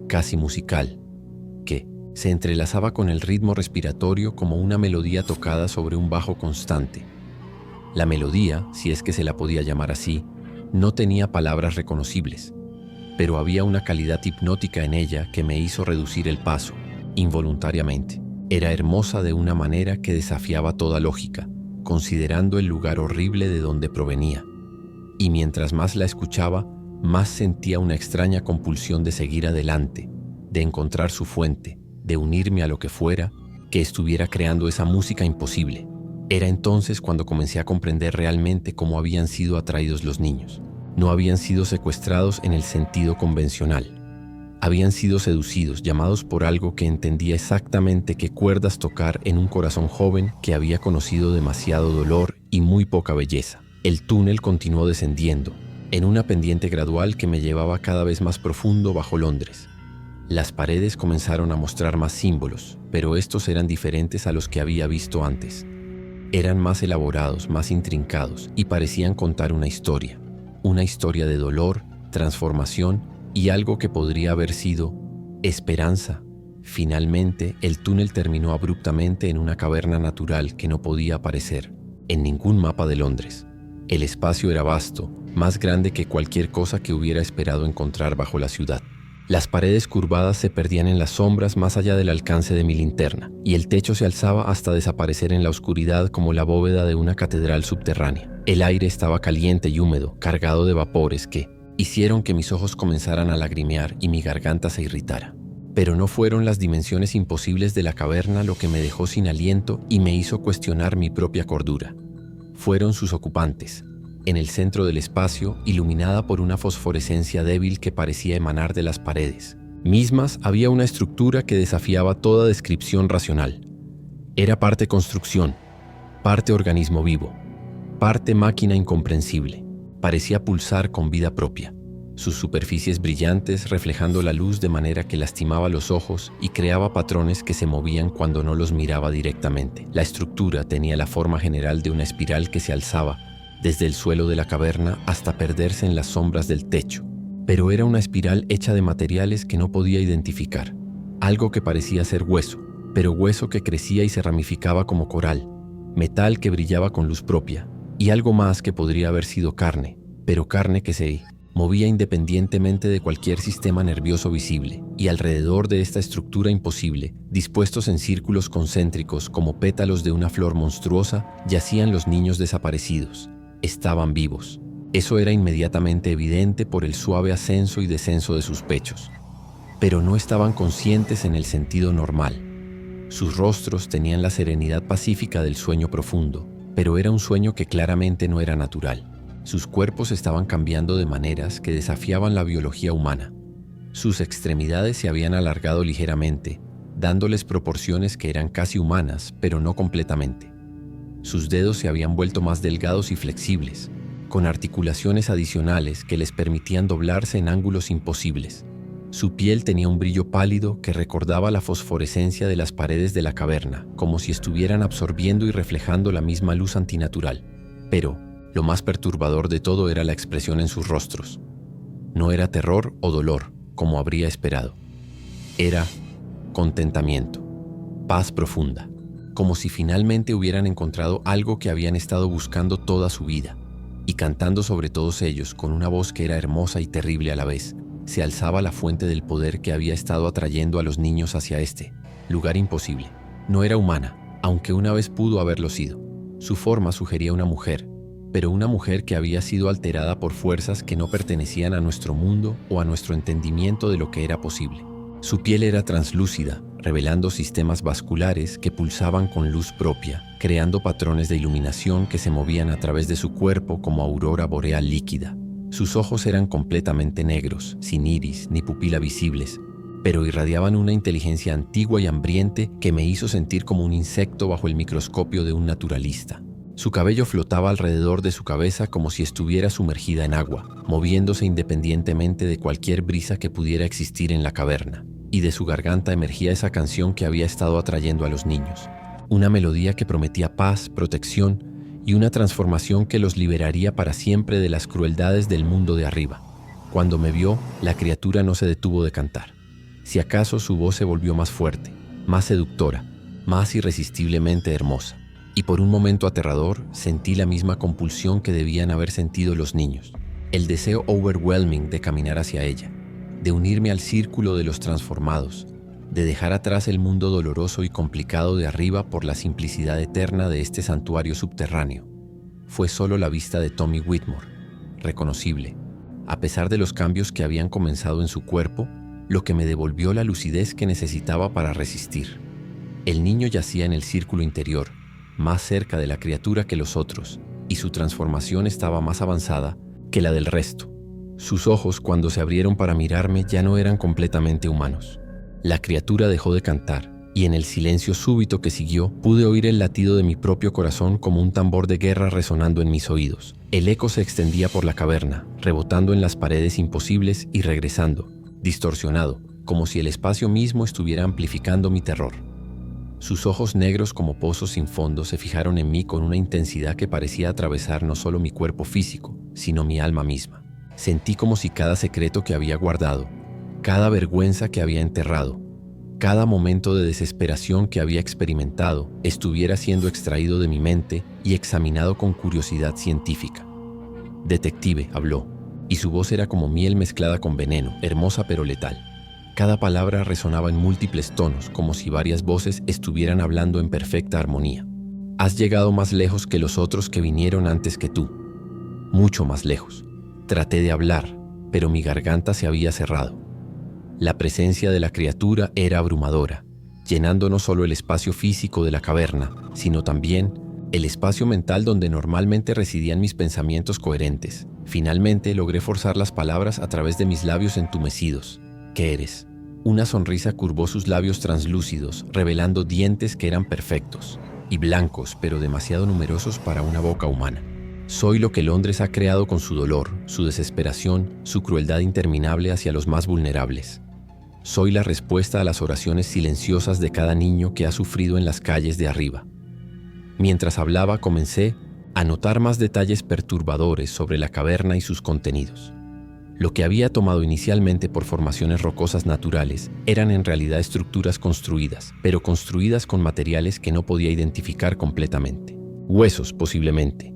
casi musical, que se entrelazaba con el ritmo respiratorio como una melodía tocada sobre un bajo constante. La melodía, si es que se la podía llamar así, no tenía palabras reconocibles, pero había una calidad hipnótica en ella que me hizo reducir el paso, involuntariamente. Era hermosa de una manera que desafiaba toda lógica, considerando el lugar horrible de donde provenía. Y mientras más la escuchaba, más sentía una extraña compulsión de seguir adelante, de encontrar su fuente, de unirme a lo que fuera que estuviera creando esa música imposible. Era entonces cuando comencé a comprender realmente cómo habían sido atraídos los niños. No habían sido secuestrados en el sentido convencional. Habían sido seducidos, llamados por algo que entendía exactamente qué cuerdas tocar en un corazón joven que había conocido demasiado dolor y muy poca belleza. El túnel continuó descendiendo, en una pendiente gradual que me llevaba cada vez más profundo bajo Londres. Las paredes comenzaron a mostrar más símbolos, pero estos eran diferentes a los que había visto antes. Eran más elaborados, más intrincados y parecían contar una historia de dolor, transformación y algo que podría haber sido esperanza. Finalmente, el túnel terminó abruptamente en una caverna natural que no podía aparecer en ningún mapa de Londres. El espacio era vasto, más grande que cualquier cosa que hubiera esperado encontrar bajo la ciudad. Las paredes curvadas se perdían en las sombras más allá del alcance de mi linterna, y el techo se alzaba hasta desaparecer en la oscuridad como la bóveda de una catedral subterránea. El aire estaba caliente y húmedo, cargado de vapores que hicieron que mis ojos comenzaran a lagrimear y mi garganta se irritara. Pero no fueron las dimensiones imposibles de la caverna lo que me dejó sin aliento y me hizo cuestionar mi propia cordura. Fueron sus ocupantes. En el centro del espacio, iluminada por una fosforescencia débil que parecía emanar de las paredes mismas, había una estructura que desafiaba toda descripción racional. Era parte construcción, parte organismo vivo, parte máquina incomprensible. Parecía pulsar con vida propia, sus superficies brillantes reflejando la luz de manera que lastimaba los ojos y creaba patrones que se movían cuando no los miraba directamente. La estructura tenía la forma general de una espiral que se alzaba desde el suelo de la caverna hasta perderse en las sombras del techo. Pero era una espiral hecha de materiales que no podía identificar. Algo que parecía ser hueso, pero hueso que crecía y se ramificaba como coral, metal que brillaba con luz propia, y algo más que podría haber sido carne, pero carne que se movía independientemente de cualquier sistema nervioso visible, y alrededor de esta estructura imposible, dispuestos en círculos concéntricos como pétalos de una flor monstruosa, yacían los niños desaparecidos. Estaban vivos. Eso era inmediatamente evidente por el suave ascenso y descenso de sus pechos. Pero no estaban conscientes en el sentido normal. Sus rostros tenían la serenidad pacífica del sueño profundo, pero era un sueño que claramente no era natural. Sus cuerpos estaban cambiando de maneras que desafiaban la biología humana. Sus extremidades se habían alargado ligeramente, dándoles proporciones que eran casi humanas, pero no completamente. Sus dedos se habían vuelto más delgados y flexibles, con articulaciones adicionales que les permitían doblarse en ángulos imposibles. Su piel tenía un brillo pálido que recordaba la fosforescencia de las paredes de la caverna, como si estuvieran absorbiendo y reflejando la misma luz antinatural. Pero lo más perturbador de todo era la expresión en sus rostros. No era terror o dolor, como habría esperado. Era contentamiento, paz profunda, como si finalmente hubieran encontrado algo que habían estado buscando toda su vida. Y cantando sobre todos ellos, con una voz que era hermosa y terrible a la vez, se alzaba la fuente del poder que había estado atrayendo a los niños hacia este lugar imposible. No era humana, aunque una vez pudo haberlo sido. Su forma sugería una mujer, pero una mujer que había sido alterada por fuerzas que no pertenecían a nuestro mundo o a nuestro entendimiento de lo que era posible. Su piel era translúcida, revelando sistemas vasculares que pulsaban con luz propia, creando patrones de iluminación que se movían a través de su cuerpo como aurora boreal líquida. Sus ojos eran completamente negros, sin iris ni pupila visibles, pero irradiaban una inteligencia antigua y hambriente que me hizo sentir como un insecto bajo el microscopio de un naturalista. Su cabello flotaba alrededor de su cabeza como si estuviera sumergida en agua, moviéndose independientemente de cualquier brisa que pudiera existir en la caverna, y de su garganta emergía esa canción que había estado atrayendo a los niños. Una melodía que prometía paz, protección y una transformación que los liberaría para siempre de las crueldades del mundo de arriba. Cuando me vio, la criatura no se detuvo de cantar. Si acaso su voz se volvió más fuerte, más seductora, más irresistiblemente hermosa. Y por un momento aterrador, sentí la misma compulsión que debían haber sentido los niños. El deseo overwhelming de caminar hacia ella, de unirme al círculo de los transformados, de dejar atrás el mundo doloroso y complicado de arriba por la simplicidad eterna de este santuario subterráneo. Fue solo la vista de Tommy Whitmore, reconocible, a pesar de los cambios que habían comenzado en su cuerpo, lo que me devolvió la lucidez que necesitaba para resistir. El niño yacía en el círculo interior, más cerca de la criatura que los otros, y su transformación estaba más avanzada que la del resto. Sus ojos, cuando se abrieron para mirarme, ya no eran completamente humanos. La criatura dejó de cantar, y en el silencio súbito que siguió, pude oír el latido de mi propio corazón como un tambor de guerra resonando en mis oídos. El eco se extendía por la caverna, rebotando en las paredes imposibles y regresando, distorsionado, como si el espacio mismo estuviera amplificando mi terror. Sus ojos negros como pozos sin fondo se fijaron en mí con una intensidad que parecía atravesar no solo mi cuerpo físico, sino mi alma misma. Sentí como si cada secreto que había guardado, cada vergüenza que había enterrado, cada momento de desesperación que había experimentado, estuviera siendo extraído de mi mente y examinado con curiosidad científica. Detective, habló, y su voz era como miel mezclada con veneno, hermosa pero letal. Cada palabra resonaba en múltiples tonos, como si varias voces estuvieran hablando en perfecta armonía. Has llegado más lejos que los otros que vinieron antes que tú. Mucho más lejos. Traté de hablar, pero mi garganta se había cerrado. La presencia de la criatura era abrumadora, llenando no solo el espacio físico de la caverna, sino también el espacio mental donde normalmente residían mis pensamientos coherentes. Finalmente logré forzar las palabras a través de mis labios entumecidos. ¿Qué eres? Una sonrisa curvó sus labios translúcidos, revelando dientes que eran perfectos y blancos, pero demasiado numerosos para una boca humana. Soy lo que Londres ha creado con su dolor, su desesperación, su crueldad interminable hacia los más vulnerables. Soy la respuesta a las oraciones silenciosas de cada niño que ha sufrido en las calles de arriba. Mientras hablaba, comencé a notar más detalles perturbadores sobre la caverna y sus contenidos. Lo que había tomado inicialmente por formaciones rocosas naturales eran en realidad estructuras construidas, pero construidas con materiales que no podía identificar completamente. Huesos, posiblemente.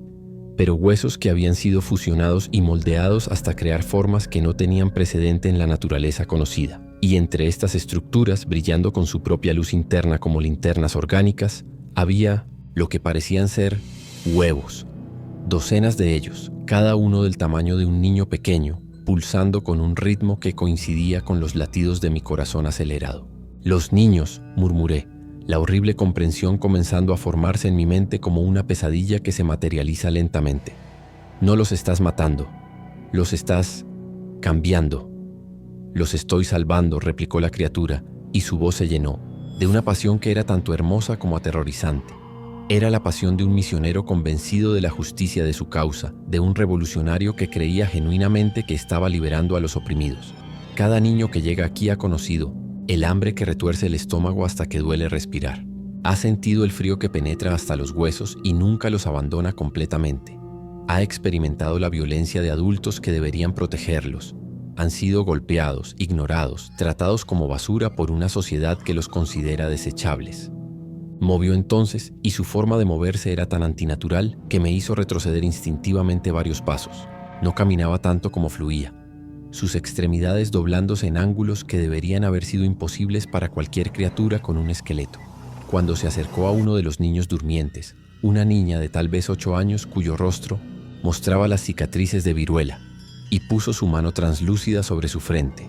pero huesos que habían sido fusionados y moldeados hasta crear formas que no tenían precedente en la naturaleza conocida. Y entre estas estructuras, brillando con su propia luz interna como linternas orgánicas, había lo que parecían ser huevos. Docenas de ellos, cada uno del tamaño de un niño pequeño, pulsando con un ritmo que coincidía con los latidos de mi corazón acelerado. «Los niños», murmuré, la horrible comprensión comenzando a formarse en mi mente como una pesadilla que se materializa lentamente. «No los estás matando, los estás cambiando». «Los estoy salvando», replicó la criatura, y su voz se llenó de una pasión que era tanto hermosa como aterrorizante. Era la pasión de un misionero convencido de la justicia de su causa, de un revolucionario que creía genuinamente que estaba liberando a los oprimidos. Cada niño que llega aquí ha conocido el hambre que retuerce el estómago hasta que duele respirar. Ha sentido el frío que penetra hasta los huesos y nunca los abandona completamente. Ha experimentado la violencia de adultos que deberían protegerlos. Han sido golpeados, ignorados, tratados como basura por una sociedad que los considera desechables. Movió entonces, y su forma de moverse era tan antinatural que me hizo retroceder instintivamente varios pasos. No caminaba tanto como fluía, sus extremidades doblándose en ángulos que deberían haber sido imposibles para cualquier criatura con un esqueleto. Cuando se acercó a uno de los niños durmientes, una niña de tal vez 8 años cuyo rostro mostraba las cicatrices de viruela, y puso su mano translúcida sobre su frente.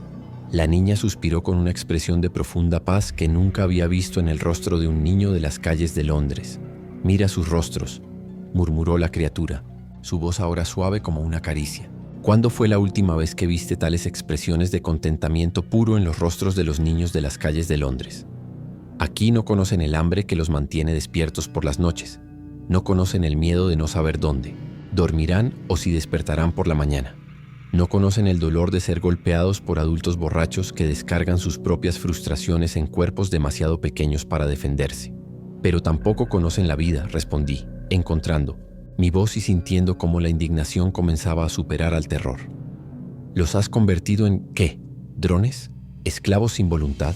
La niña suspiró con una expresión de profunda paz que nunca había visto en el rostro de un niño de las calles de Londres. «Mira sus rostros», murmuró la criatura, su voz ahora suave como una caricia. «¿Cuándo fue la última vez que viste tales expresiones de contentamiento puro en los rostros de los niños de las calles de Londres? Aquí no conocen el hambre que los mantiene despiertos por las noches. No conocen el miedo de no saber dónde dormirán o si despertarán por la mañana. No conocen el dolor de ser golpeados por adultos borrachos que descargan sus propias frustraciones en cuerpos demasiado pequeños para defenderse. Pero tampoco conocen la vida», respondí, encontrando mi voz y sintiendo cómo la indignación comenzaba a superar al terror. «¿Los has convertido en qué? ¿Drones? ¿Esclavos sin voluntad?»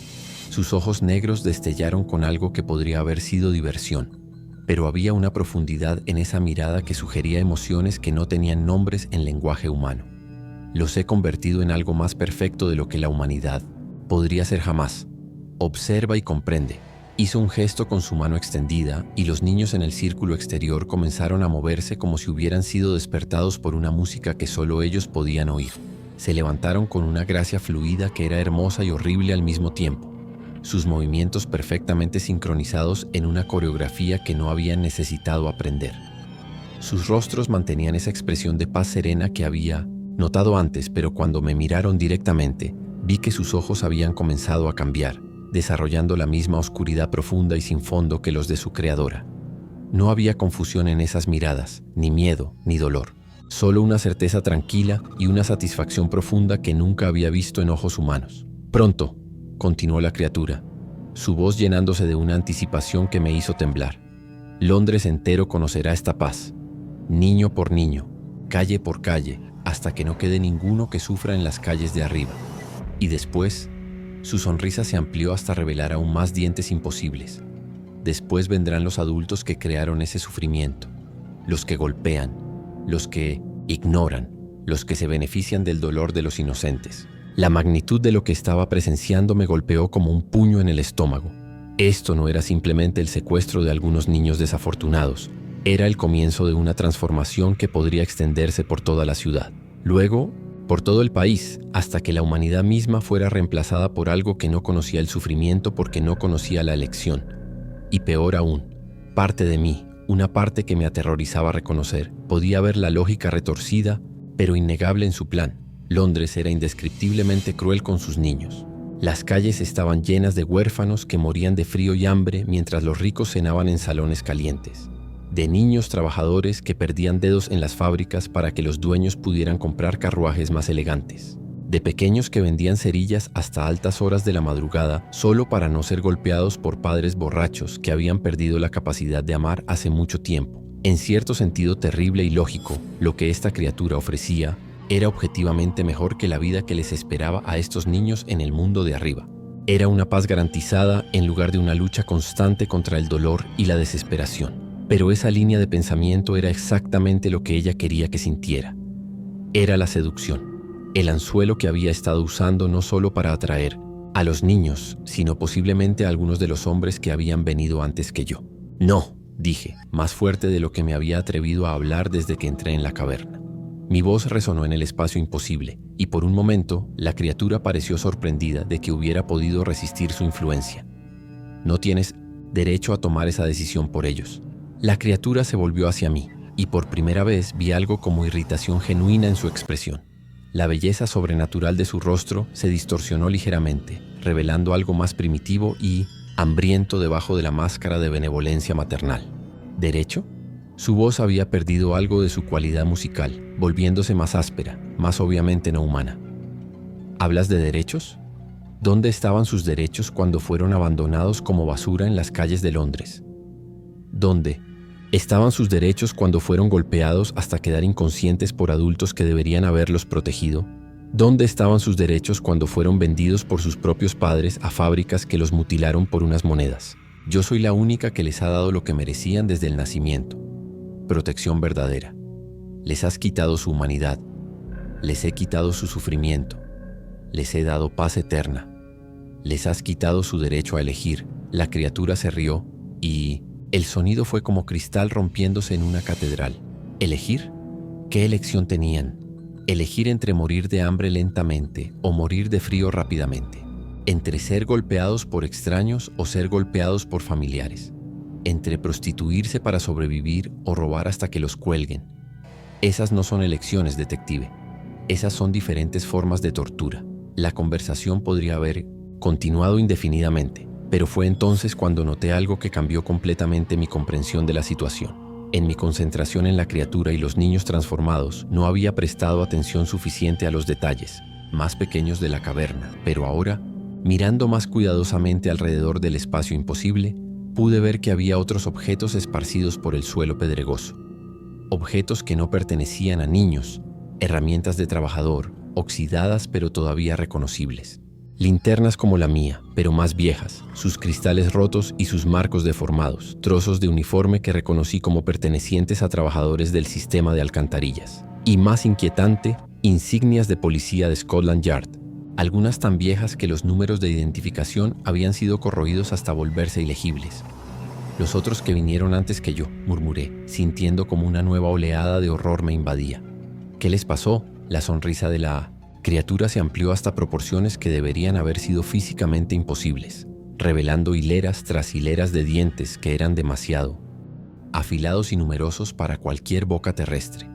Sus ojos negros destellaron con algo que podría haber sido diversión, pero había una profundidad en esa mirada que sugería emociones que no tenían nombres en lenguaje humano. «Los he convertido en algo más perfecto de lo que la humanidad podría ser jamás. Observa y comprende». Hizo un gesto con su mano extendida y los niños en el círculo exterior comenzaron a moverse como si hubieran sido despertados por una música que solo ellos podían oír. Se levantaron con una gracia fluida que era hermosa y horrible al mismo tiempo, sus movimientos perfectamente sincronizados en una coreografía que no habían necesitado aprender. Sus rostros mantenían esa expresión de paz serena que había notado antes, pero cuando me miraron directamente, vi que sus ojos habían comenzado a cambiar, desarrollando la misma oscuridad profunda y sin fondo que los de su creadora. No había confusión en esas miradas, ni miedo, ni dolor, solo una certeza tranquila y una satisfacción profunda que nunca había visto en ojos humanos. «Pronto», continuó la criatura, su voz llenándose de una anticipación que me hizo temblar, «Londres entero conocerá esta paz, niño por niño, calle por calle, hasta que no quede ninguno que sufra en las calles de arriba. Y después, su sonrisa se amplió hasta revelar aún más dientes imposibles. Después vendrán los adultos que crearon ese sufrimiento, los que golpean, los que ignoran, los que se benefician del dolor de los inocentes». La magnitud de lo que estaba presenciando me golpeó como un puño en el estómago. Esto no era simplemente el secuestro de algunos niños desafortunados, era el comienzo de una transformación que podría extenderse por toda la ciudad. Luego, por todo el país, hasta que la humanidad misma fuera reemplazada por algo que no conocía el sufrimiento porque no conocía la elección. Y peor aún, parte de mí, una parte que me aterrorizaba reconocer, podía ver la lógica retorcida, pero innegable en su plan. Londres era indescriptiblemente cruel con sus niños. Las calles estaban llenas de huérfanos que morían de frío y hambre mientras los ricos cenaban en salones calientes. De niños trabajadores que perdían dedos en las fábricas para que los dueños pudieran comprar carruajes más elegantes. De pequeños que vendían cerillas hasta altas horas de la madrugada solo para no ser golpeados por padres borrachos que habían perdido la capacidad de amar hace mucho tiempo. En cierto sentido terrible y lógico, lo que esta criatura ofrecía era objetivamente mejor que la vida que les esperaba a estos niños en el mundo de arriba. Era una paz garantizada en lugar de una lucha constante contra el dolor y la desesperación. Pero esa línea de pensamiento era exactamente lo que ella quería que sintiera. Era la seducción, el anzuelo que había estado usando no solo para atraer a los niños, sino posiblemente a algunos de los hombres que habían venido antes que yo. No, dije, más fuerte de lo que me había atrevido a hablar desde que entré en la caverna. Mi voz resonó en el espacio imposible, y por un momento la criatura pareció sorprendida de que hubiera podido resistir su influencia. No tienes derecho a tomar esa decisión por ellos. La criatura se volvió hacia mí, y por primera vez vi algo como irritación genuina en su expresión. La belleza sobrenatural de su rostro se distorsionó ligeramente, revelando algo más primitivo y hambriento debajo de la máscara de benevolencia maternal. ¿Derecho? Su voz había perdido algo de su cualidad musical, volviéndose más áspera, más obviamente no humana. ¿Hablas de derechos? ¿Dónde estaban sus derechos cuando fueron abandonados como basura en las calles de Londres? ¿Dónde estaban sus derechos cuando fueron golpeados hasta quedar inconscientes por adultos que deberían haberlos protegido? ¿Dónde estaban sus derechos cuando fueron vendidos por sus propios padres a fábricas que los mutilaron por unas monedas? Yo soy la única que les ha dado lo que merecían desde el nacimiento. Protección verdadera. Les has quitado su humanidad. Les he quitado su sufrimiento. Les he dado paz eterna. Les has quitado su derecho a elegir. La criatura se rió y el sonido fue como cristal rompiéndose en una catedral. ¿Elegir? ¿Qué elección tenían? Elegir entre morir de hambre lentamente o morir de frío rápidamente. Entre ser golpeados por extraños o ser golpeados por familiares. Entre prostituirse para sobrevivir o robar hasta que los cuelguen. Esas no son elecciones, detective. Esas son diferentes formas de tortura. La conversación podría haber continuado indefinidamente, pero fue entonces cuando noté algo que cambió completamente mi comprensión de la situación. En mi concentración en la criatura y los niños transformados, no había prestado atención suficiente a los detalles más pequeños de la caverna, pero ahora, mirando más cuidadosamente alrededor del espacio imposible, pude ver que había otros objetos esparcidos por el suelo pedregoso. Objetos que no pertenecían a niños, herramientas de trabajador, oxidadas pero todavía reconocibles. Linternas como la mía, pero más viejas, sus cristales rotos y sus marcos deformados, trozos de uniforme que reconocí como pertenecientes a trabajadores del sistema de alcantarillas. Y más inquietante, insignias de policía de Scotland Yard, algunas tan viejas que los números de identificación habían sido corroídos hasta volverse ilegibles. Los otros que vinieron antes que yo, murmuré, sintiendo como una nueva oleada de horror me invadía. ¿Qué les pasó? La sonrisa de la criatura se amplió hasta proporciones que deberían haber sido físicamente imposibles, revelando hileras tras hileras de dientes que eran demasiado afilados y numerosos para cualquier boca terrestre.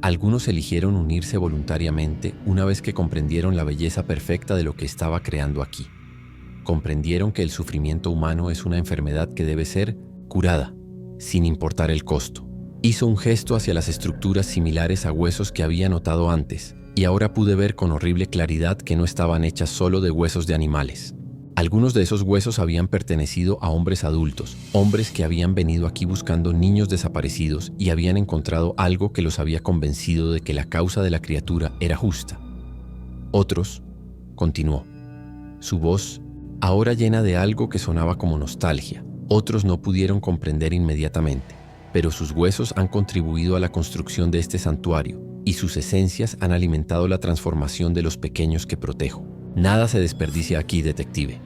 Algunos eligieron unirse voluntariamente una vez que comprendieron la belleza perfecta de lo que estaba creando aquí. Comprendieron que el sufrimiento humano es una enfermedad que debe ser curada, sin importar el costo. Hizo un gesto hacia las estructuras similares a huesos que había notado antes, y ahora pude ver con horrible claridad que no estaban hechas solo de huesos de animales. Algunos de esos huesos habían pertenecido a hombres adultos, hombres que habían venido aquí buscando niños desaparecidos y habían encontrado algo que los había convencido de que la causa de la criatura era justa. Otros, continuó, su voz ahora llena de algo que sonaba como nostalgia, otros no pudieron comprender inmediatamente, pero sus huesos han contribuido a la construcción de este santuario y sus esencias han alimentado la transformación de los pequeños que protejo. Nada se desperdicia aquí, detective.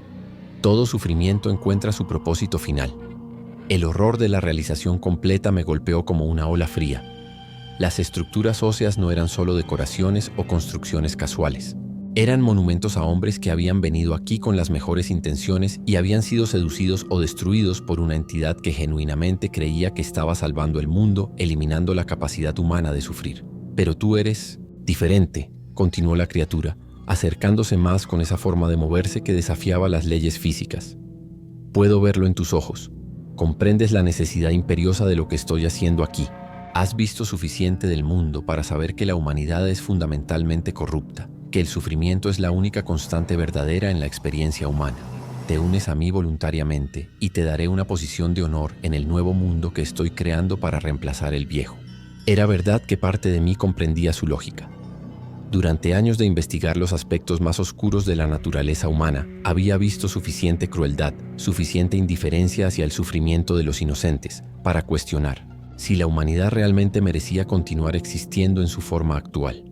Todo sufrimiento encuentra su propósito final. El horror de la realización completa me golpeó como una ola fría. Las estructuras óseas no eran solo decoraciones o construcciones casuales. Eran monumentos a hombres que habían venido aquí con las mejores intenciones y habían sido seducidos o destruidos por una entidad que genuinamente creía que estaba salvando el mundo, eliminando la capacidad humana de sufrir. Pero tú eres diferente, continuó la criatura, acercándose más con esa forma de moverse que desafiaba las leyes físicas. Puedo verlo en tus ojos. Comprendes la necesidad imperiosa de lo que estoy haciendo aquí. Has visto suficiente del mundo para saber que la humanidad es fundamentalmente corrupta, que el sufrimiento es la única constante verdadera en la experiencia humana. Te unes a mí voluntariamente y te daré una posición de honor en el nuevo mundo que estoy creando para reemplazar el viejo. Era verdad que parte de mí comprendía su lógica. Durante años de investigar los aspectos más oscuros de la naturaleza humana, había visto suficiente crueldad, suficiente indiferencia hacia el sufrimiento de los inocentes, para cuestionar si la humanidad realmente merecía continuar existiendo en su forma actual.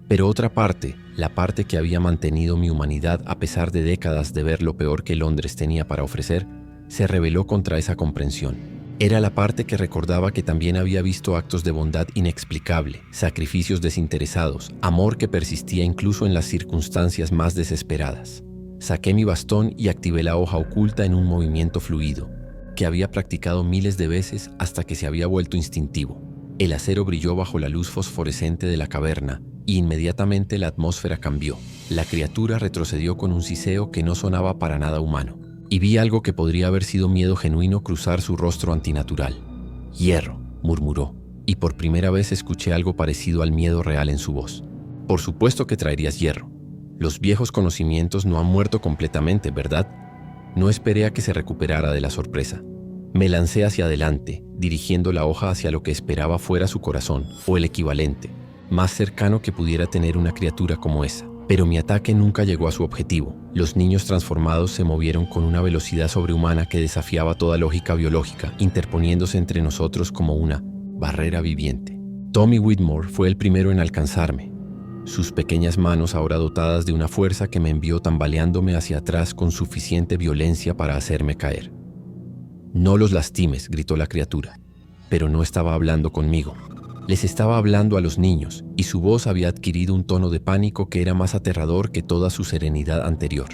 Pero otra parte, la parte que había mantenido mi humanidad a pesar de décadas de ver lo peor que Londres tenía para ofrecer, se rebeló contra esa comprensión. Era la parte que recordaba que también había visto actos de bondad inexplicable, sacrificios desinteresados, amor que persistía incluso en las circunstancias más desesperadas. Saqué mi bastón y activé la hoja oculta en un movimiento fluido, que había practicado miles de veces hasta que se había vuelto instintivo. El acero brilló bajo la luz fosforescente de la caverna y inmediatamente la atmósfera cambió. La criatura retrocedió con un siseo que no sonaba para nada humano, y vi algo que podría haber sido miedo genuino cruzar su rostro antinatural. «Hierro», murmuró, y por primera vez escuché algo parecido al miedo real en su voz. «Por supuesto que traerías hierro. Los viejos conocimientos no han muerto completamente, ¿verdad?» No esperé a que se recuperara de la sorpresa. Me lancé hacia adelante, dirigiendo la hoja hacia lo que esperaba fuera su corazón, o el equivalente, más cercano que pudiera tener una criatura como esa. Pero mi ataque nunca llegó a su objetivo. Los niños transformados se movieron con una velocidad sobrehumana que desafiaba toda lógica biológica, interponiéndose entre nosotros como una barrera viviente. Tommy Whitmore fue el primero en alcanzarme. Sus pequeñas manos, ahora dotadas de una fuerza que me envió tambaleándome hacia atrás con suficiente violencia para hacerme caer. «No los lastimes», gritó la criatura, pero no estaba hablando conmigo. Les estaba hablando a los niños, y su voz había adquirido un tono de pánico que era más aterrador que toda su serenidad anterior.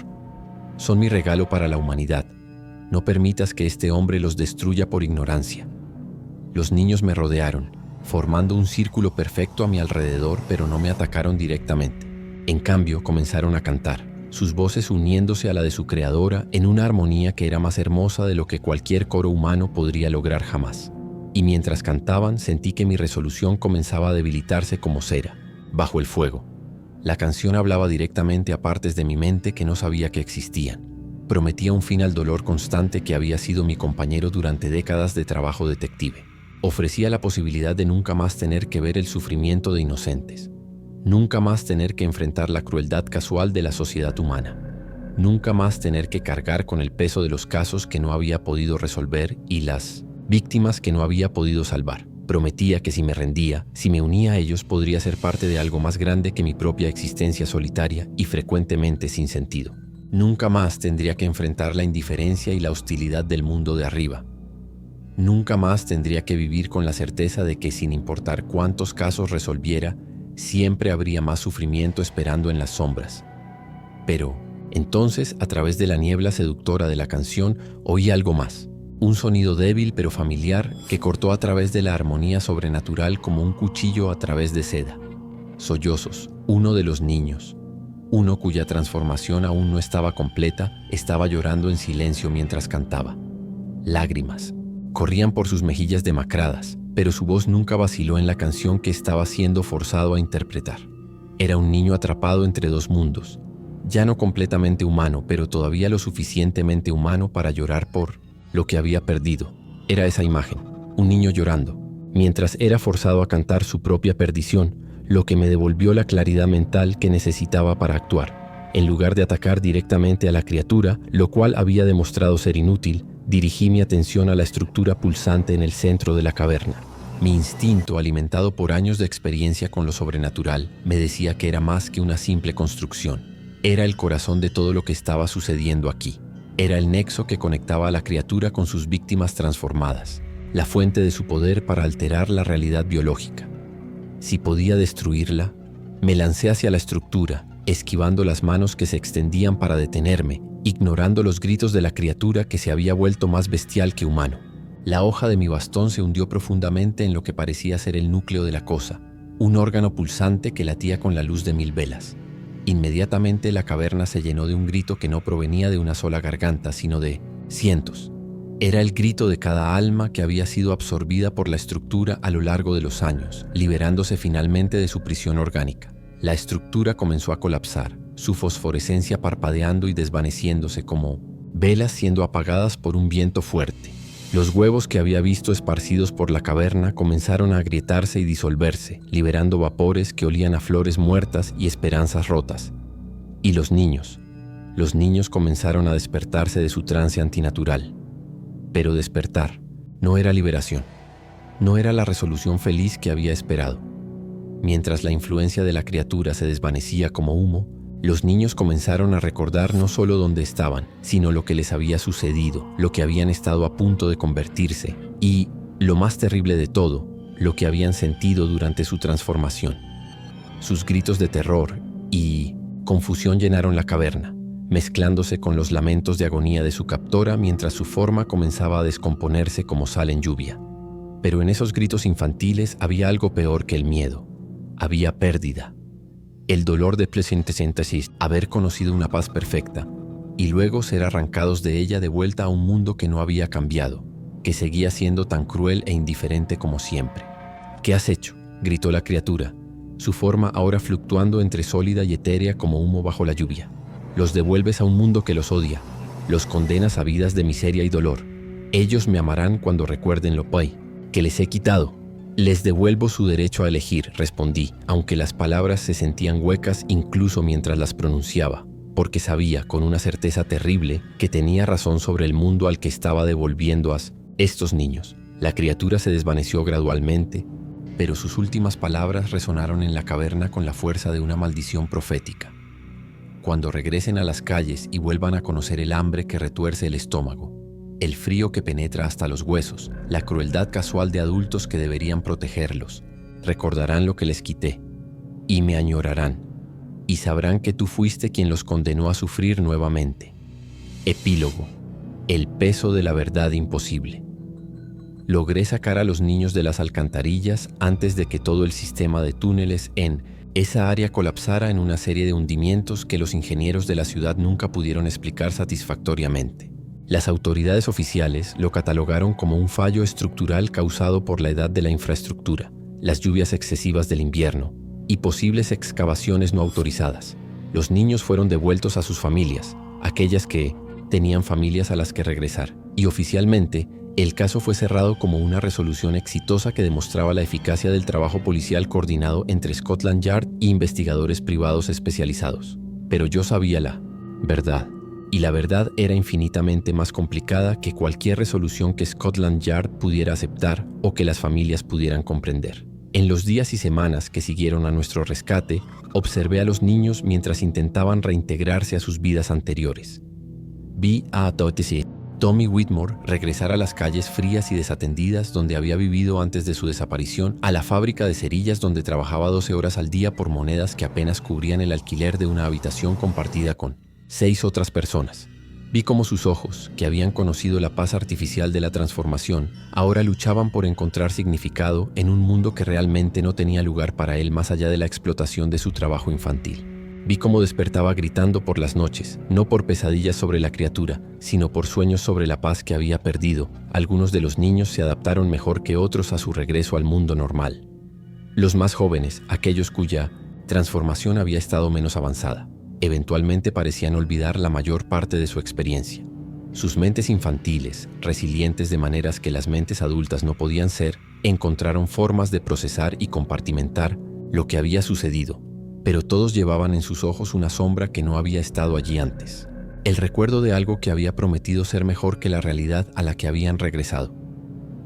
«Son mi regalo para la humanidad. No permitas que este hombre los destruya por ignorancia». Los niños me rodearon, formando un círculo perfecto a mi alrededor, pero no me atacaron directamente. En cambio, comenzaron a cantar, sus voces uniéndose a la de su creadora en una armonía que era más hermosa de lo que cualquier coro humano podría lograr jamás. Y mientras cantaban, sentí que mi resolución comenzaba a debilitarse como cera, bajo el fuego. La canción hablaba directamente a partes de mi mente que no sabía que existían. Prometía un fin al dolor constante que había sido mi compañero durante décadas de trabajo detective. Ofrecía la posibilidad de nunca más tener que ver el sufrimiento de inocentes. Nunca más tener que enfrentar la crueldad casual de la sociedad humana. Nunca más tener que cargar con el peso de los casos que no había podido resolver y las víctimas que no había podido salvar. Prometía que si me rendía, si me unía a ellos, podría ser parte de algo más grande que mi propia existencia solitaria y frecuentemente sin sentido. Nunca más tendría que enfrentar la indiferencia y la hostilidad del mundo de arriba. Nunca más tendría que vivir con la certeza de que sin importar cuántos casos resolviera, siempre habría más sufrimiento esperando en las sombras. Pero, entonces, a través de la niebla seductora de la canción, oí algo más. Un sonido débil pero familiar que cortó a través de la armonía sobrenatural como un cuchillo a través de seda. Sollozos, uno de los niños. Uno cuya transformación aún no estaba completa, estaba llorando en silencio mientras cantaba. Lágrimas corrían por sus mejillas demacradas, pero su voz nunca vaciló en la canción que estaba siendo forzado a interpretar. Era un niño atrapado entre dos mundos, ya no completamente humano, pero todavía lo suficientemente humano para llorar por lo que había perdido. Era esa imagen, un niño llorando, mientras era forzado a cantar su propia perdición, lo que me devolvió la claridad mental que necesitaba para actuar. En lugar de atacar directamente a la criatura, lo cual había demostrado ser inútil, dirigí mi atención a la estructura pulsante en el centro de la caverna. Mi instinto, alimentado por años de experiencia con lo sobrenatural, me decía que era más que una simple construcción. Era el corazón de todo lo que estaba sucediendo aquí. Era el nexo que conectaba a la criatura con sus víctimas transformadas, la fuente de su poder para alterar la realidad biológica. Si podía destruirla, me lancé hacia la estructura, esquivando las manos que se extendían para detenerme, ignorando los gritos de la criatura que se había vuelto más bestial que humano. La hoja de mi bastón se hundió profundamente en lo que parecía ser el núcleo de la cosa, un órgano pulsante que latía con la luz de 1000 velas. Inmediatamente la caverna se llenó de un grito que no provenía de una sola garganta, sino de cientos. Era el grito de cada alma que había sido absorbida por la estructura a lo largo de los años, liberándose finalmente de su prisión orgánica. La estructura comenzó a colapsar, su fosforescencia parpadeando y desvaneciéndose como velas siendo apagadas por un viento fuerte. Los huevos que había visto esparcidos por la caverna comenzaron a agrietarse y disolverse, liberando vapores que olían a flores muertas y esperanzas rotas. Y los niños comenzaron a despertarse de su trance antinatural. Pero despertar no era liberación, no era la resolución feliz que había esperado. Mientras la influencia de la criatura se desvanecía como humo, los niños comenzaron a recordar no solo dónde estaban, sino lo que les había sucedido, lo que habían estado a punto de convertirse y, lo más terrible de todo, lo que habían sentido durante su transformación. Sus gritos de terror y confusión llenaron la caverna, mezclándose con los lamentos de agonía de su captora mientras su forma comenzaba a descomponerse como sal en lluvia. Pero en esos gritos infantiles había algo peor que el miedo. Había pérdida. El dolor de síntesis, haber conocido una paz perfecta, y luego ser arrancados de ella de vuelta a un mundo que no había cambiado, que seguía siendo tan cruel e indiferente como siempre. ¿Qué has hecho?, gritó la criatura, su forma ahora fluctuando entre sólida y etérea como humo bajo la lluvia. Los devuelves a un mundo que los odia, los condenas a vidas de miseria y dolor. Ellos me amarán cuando recuerden lo que les he quitado. Les devuelvo su derecho a elegir, respondí, aunque las palabras se sentían huecas incluso mientras las pronunciaba, porque sabía con una certeza terrible que tenía razón sobre el mundo al que estaba devolviendo a estos niños. La criatura se desvaneció gradualmente, pero sus últimas palabras resonaron en la caverna con la fuerza de una maldición profética. Cuando regresen a las calles y vuelvan a conocer el hambre que retuerce el estómago, el frío que penetra hasta los huesos, la crueldad casual de adultos que deberían protegerlos, recordarán lo que les quité, y me añorarán, y sabrán que tú fuiste quien los condenó a sufrir nuevamente. Epílogo. El peso de la verdad imposible. Logré sacar a los niños de las alcantarillas antes de que todo el sistema de túneles en esa área colapsara en una serie de hundimientos que los ingenieros de la ciudad nunca pudieron explicar satisfactoriamente. Las autoridades oficiales lo catalogaron como un fallo estructural causado por la edad de la infraestructura, las lluvias excesivas del invierno y posibles excavaciones no autorizadas. Los niños fueron devueltos a sus familias, aquellas que tenían familias a las que regresar, y oficialmente el caso fue cerrado como una resolución exitosa que demostraba la eficacia del trabajo policial coordinado entre Scotland Yard e investigadores privados especializados. Pero yo sabía la verdad. Y la verdad era infinitamente más complicada que cualquier resolución que Scotland Yard pudiera aceptar o que las familias pudieran comprender. En los días y semanas que siguieron a nuestro rescate, observé a los niños mientras intentaban reintegrarse a sus vidas anteriores. Vi a Tommy Whitmore regresar a las calles frías y desatendidas donde había vivido antes de su desaparición, a la fábrica de cerillas donde trabajaba 12 horas al día por monedas que apenas cubrían el alquiler de una habitación compartida con 6 otras personas. Vi cómo sus ojos, que habían conocido la paz artificial de la transformación, ahora luchaban por encontrar significado en un mundo que realmente no tenía lugar para él más allá de la explotación de su trabajo infantil. Vi cómo despertaba gritando por las noches, no por pesadillas sobre la criatura, sino por sueños sobre la paz que había perdido. Algunos de los niños se adaptaron mejor que otros a su regreso al mundo normal. Los más jóvenes, aquellos cuya transformación había estado menos avanzada, eventualmente parecían olvidar la mayor parte de su experiencia. Sus mentes infantiles, resilientes de maneras que las mentes adultas no podían ser, encontraron formas de procesar y compartimentar lo que había sucedido, pero todos llevaban en sus ojos una sombra que no había estado allí antes. El recuerdo de algo que había prometido ser mejor que la realidad a la que habían regresado.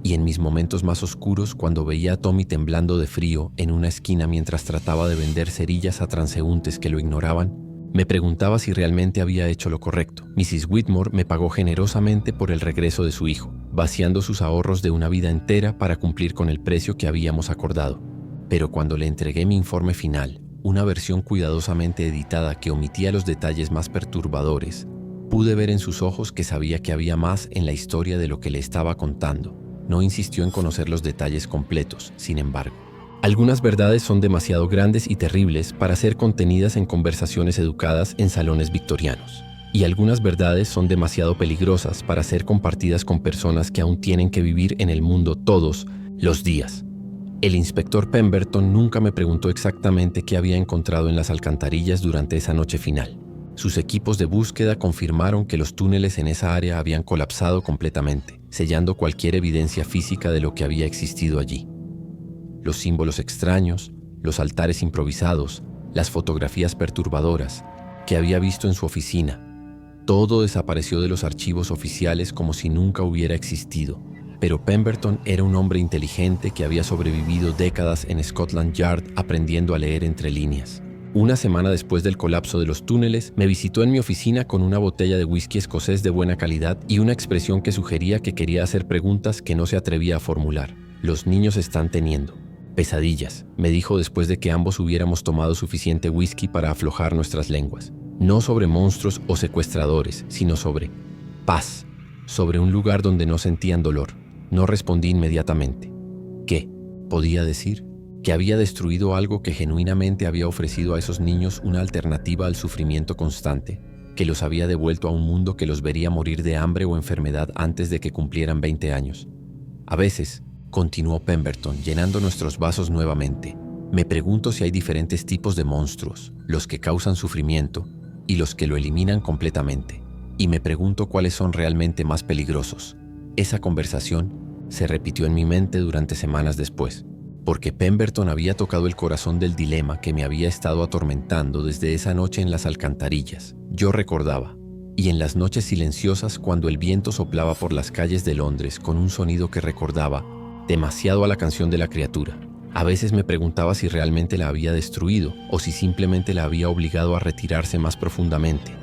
Y en mis momentos más oscuros, cuando veía a Tommy temblando de frío en una esquina mientras trataba de vender cerillas a transeúntes que lo ignoraban, me preguntaba si realmente había hecho lo correcto. Mrs. Whitmore me pagó generosamente por el regreso de su hijo, vaciando sus ahorros de una vida entera para cumplir con el precio que habíamos acordado. Pero cuando le entregué mi informe final, una versión cuidadosamente editada que omitía los detalles más perturbadores, pude ver en sus ojos que sabía que había más en la historia de lo que le estaba contando. No insistió en conocer los detalles completos, sin embargo. Algunas verdades son demasiado grandes y terribles para ser contenidas en conversaciones educadas en salones victorianos. Y algunas verdades son demasiado peligrosas para ser compartidas con personas que aún tienen que vivir en el mundo todos los días. El inspector Pemberton nunca me preguntó exactamente qué había encontrado en las alcantarillas durante esa noche final. Sus equipos de búsqueda confirmaron que los túneles en esa área habían colapsado completamente, sellando cualquier evidencia física de lo que había existido allí. Los símbolos extraños, los altares improvisados, las fotografías perturbadoras que había visto en su oficina, todo desapareció de los archivos oficiales como si nunca hubiera existido. Pero Pemberton era un hombre inteligente que había sobrevivido décadas en Scotland Yard aprendiendo a leer entre líneas. Una semana después del colapso de los túneles, me visitó en mi oficina con una botella de whisky escocés de buena calidad y una expresión que sugería que quería hacer preguntas que no se atrevía a formular. Los niños están teniendo pesadillas, me dijo después de que ambos hubiéramos tomado suficiente whisky para aflojar nuestras lenguas. No sobre monstruos o secuestradores, sino sobre paz, sobre un lugar donde no sentían dolor. No respondí inmediatamente. ¿Qué? ¿Podía decir? Que había destruido algo que genuinamente había ofrecido a esos niños una alternativa al sufrimiento constante, que los había devuelto a un mundo que los vería morir de hambre o enfermedad antes de que cumplieran 20 años. A veces, continuó Pemberton, llenando nuestros vasos nuevamente, me pregunto si hay diferentes tipos de monstruos, los que causan sufrimiento y los que lo eliminan completamente. Y me pregunto cuáles son realmente más peligrosos. Esa conversación se repitió en mi mente durante semanas después, porque Pemberton había tocado el corazón del dilema que me había estado atormentando desde esa noche en las alcantarillas. Yo recordaba, y en las noches silenciosas cuando el viento soplaba por las calles de Londres con un sonido que recordaba demasiado a la canción de la criatura, a veces me preguntaba si realmente la había destruido o si simplemente la había obligado a retirarse más profundamente,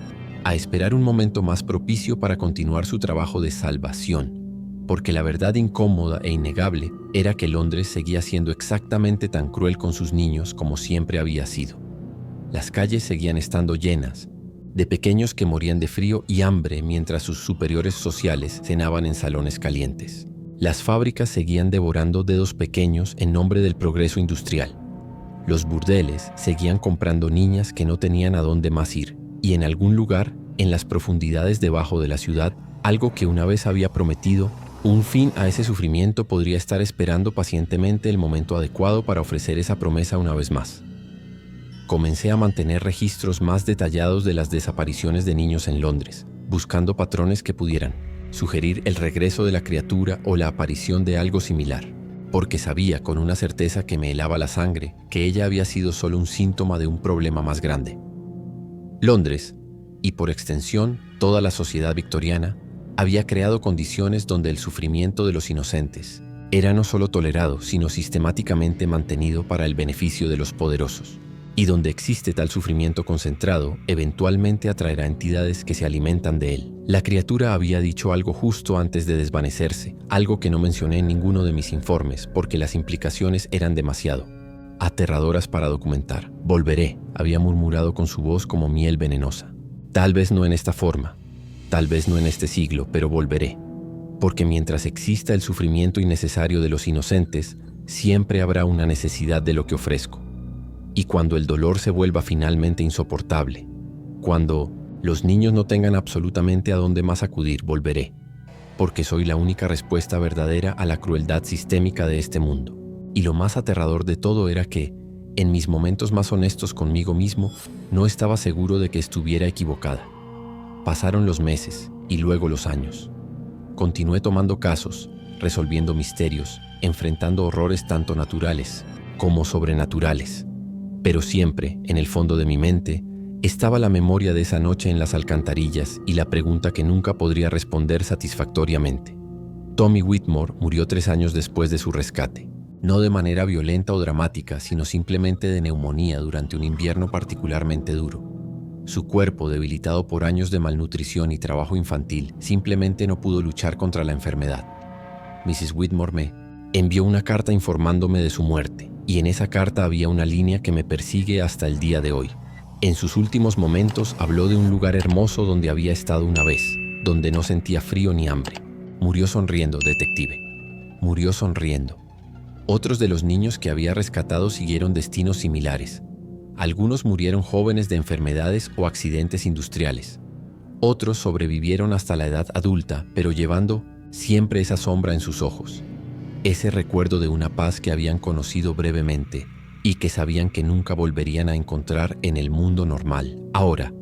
a esperar un momento más propicio para continuar su trabajo de salvación. Porque la verdad incómoda e innegable era que Londres seguía siendo exactamente tan cruel con sus niños como siempre había sido. Las calles seguían estando llenas de pequeños que morían de frío y hambre mientras sus superiores sociales cenaban en salones calientes. Las fábricas seguían devorando dedos pequeños en nombre del progreso industrial. Los burdeles seguían comprando niñas que no tenían a dónde más ir, y en algún lugar, en las profundidades debajo de la ciudad, algo que una vez había prometido, un fin a ese sufrimiento podría estar esperando pacientemente el momento adecuado para ofrecer esa promesa una vez más. Comencé a mantener registros más detallados de las desapariciones de niños en Londres, buscando patrones que pudieran sugerir el regreso de la criatura o la aparición de algo similar, porque sabía con una certeza que me helaba la sangre que ella había sido solo un síntoma de un problema más grande. Londres, y por extensión toda la sociedad victoriana, había creado condiciones donde el sufrimiento de los inocentes era no solo tolerado, sino sistemáticamente mantenido para el beneficio de los poderosos. Y donde existe tal sufrimiento concentrado, eventualmente atraerá entidades que se alimentan de él. La criatura había dicho algo justo antes de desvanecerse, algo que no mencioné en ninguno de mis informes porque las implicaciones eran demasiado aterradoras para documentar. Volveré, había murmurado con su voz como miel venenosa. Tal vez no en esta forma. Tal vez no en este siglo, pero volveré. Porque mientras exista el sufrimiento innecesario de los inocentes, siempre habrá una necesidad de lo que ofrezco. Y cuando el dolor se vuelva finalmente insoportable, cuando los niños no tengan absolutamente a dónde más acudir, volveré. Porque soy la única respuesta verdadera a la crueldad sistémica de este mundo. Y lo más aterrador de todo era que, en mis momentos más honestos conmigo mismo, no estaba seguro de que estuviera equivocada. Pasaron los meses y luego los años. Continué tomando casos, resolviendo misterios, enfrentando horrores tanto naturales como sobrenaturales. Pero siempre, en el fondo de mi mente, estaba la memoria de esa noche en las alcantarillas y la pregunta que nunca podría responder satisfactoriamente. Tommy Whitmore murió 3 años después de su rescate. No de manera violenta o dramática, sino simplemente de neumonía durante un invierno particularmente duro. Su cuerpo, debilitado por años de malnutrición y trabajo infantil, simplemente no pudo luchar contra la enfermedad. Mrs. Whitmore me envió una carta informándome de su muerte, y en esa carta había una línea que me persigue hasta el día de hoy. En sus últimos momentos habló de un lugar hermoso donde había estado una vez, donde no sentía frío ni hambre. Murió sonriendo, detective. Murió sonriendo. Otros de los niños que había rescatado siguieron destinos similares. Algunos murieron jóvenes de enfermedades o accidentes industriales. Otros sobrevivieron hasta la edad adulta, pero llevando siempre esa sombra en sus ojos. Ese recuerdo de una paz que habían conocido brevemente y que sabían que nunca volverían a encontrar en el mundo normal. Ahora,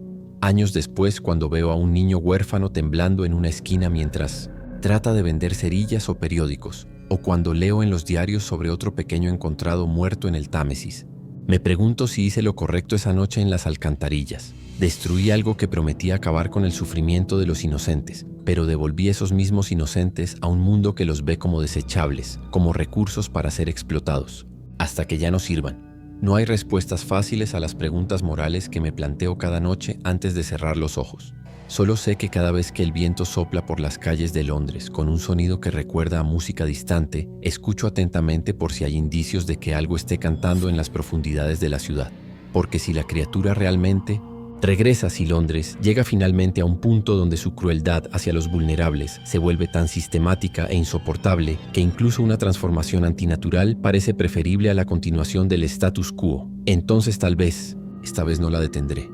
Años después, cuando veo a un niño huérfano temblando en una esquina mientras trata de vender cerillas o periódicos, o cuando leo en los diarios sobre otro pequeño encontrado muerto en el Támesis, me pregunto si hice lo correcto esa noche en las alcantarillas. Destruí algo que prometía acabar con el sufrimiento de los inocentes, pero devolví esos mismos inocentes a un mundo que los ve como desechables, como recursos para ser explotados, hasta que ya no sirvan. No hay respuestas fáciles a las preguntas morales que me planteo cada noche antes de cerrar los ojos. Solo sé que cada vez que el viento sopla por las calles de Londres con un sonido que recuerda a música distante, escucho atentamente por si hay indicios de que algo esté cantando en las profundidades de la ciudad. Porque si la criatura realmente regresa, si Londres llega finalmente a un punto donde su crueldad hacia los vulnerables se vuelve tan sistemática e insoportable que incluso una transformación antinatural parece preferible a la continuación del status quo, entonces tal vez, esta vez no la detendré.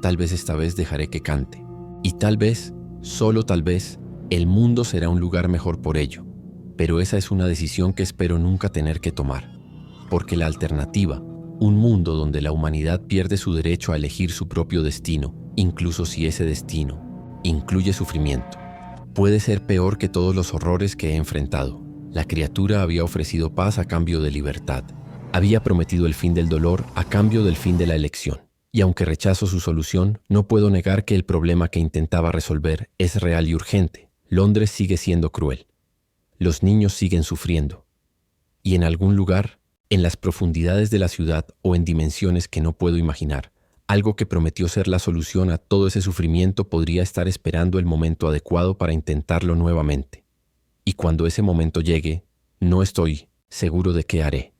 Tal vez esta vez dejaré que cante. Y tal vez, solo tal vez, el mundo será un lugar mejor por ello. Pero esa es una decisión que espero nunca tener que tomar. Porque la alternativa, un mundo donde la humanidad pierde su derecho a elegir su propio destino, incluso si ese destino incluye sufrimiento, puede ser peor que todos los horrores que he enfrentado. La criatura había ofrecido paz a cambio de libertad. Había prometido el fin del dolor a cambio del fin de la elección. Y aunque rechazo su solución, no puedo negar que el problema que intentaba resolver es real y urgente. Londres sigue siendo cruel. Los niños siguen sufriendo. Y en algún lugar, en las profundidades de la ciudad o en dimensiones que no puedo imaginar, algo que prometió ser la solución a todo ese sufrimiento podría estar esperando el momento adecuado para intentarlo nuevamente. Y cuando ese momento llegue, no estoy seguro de qué haré.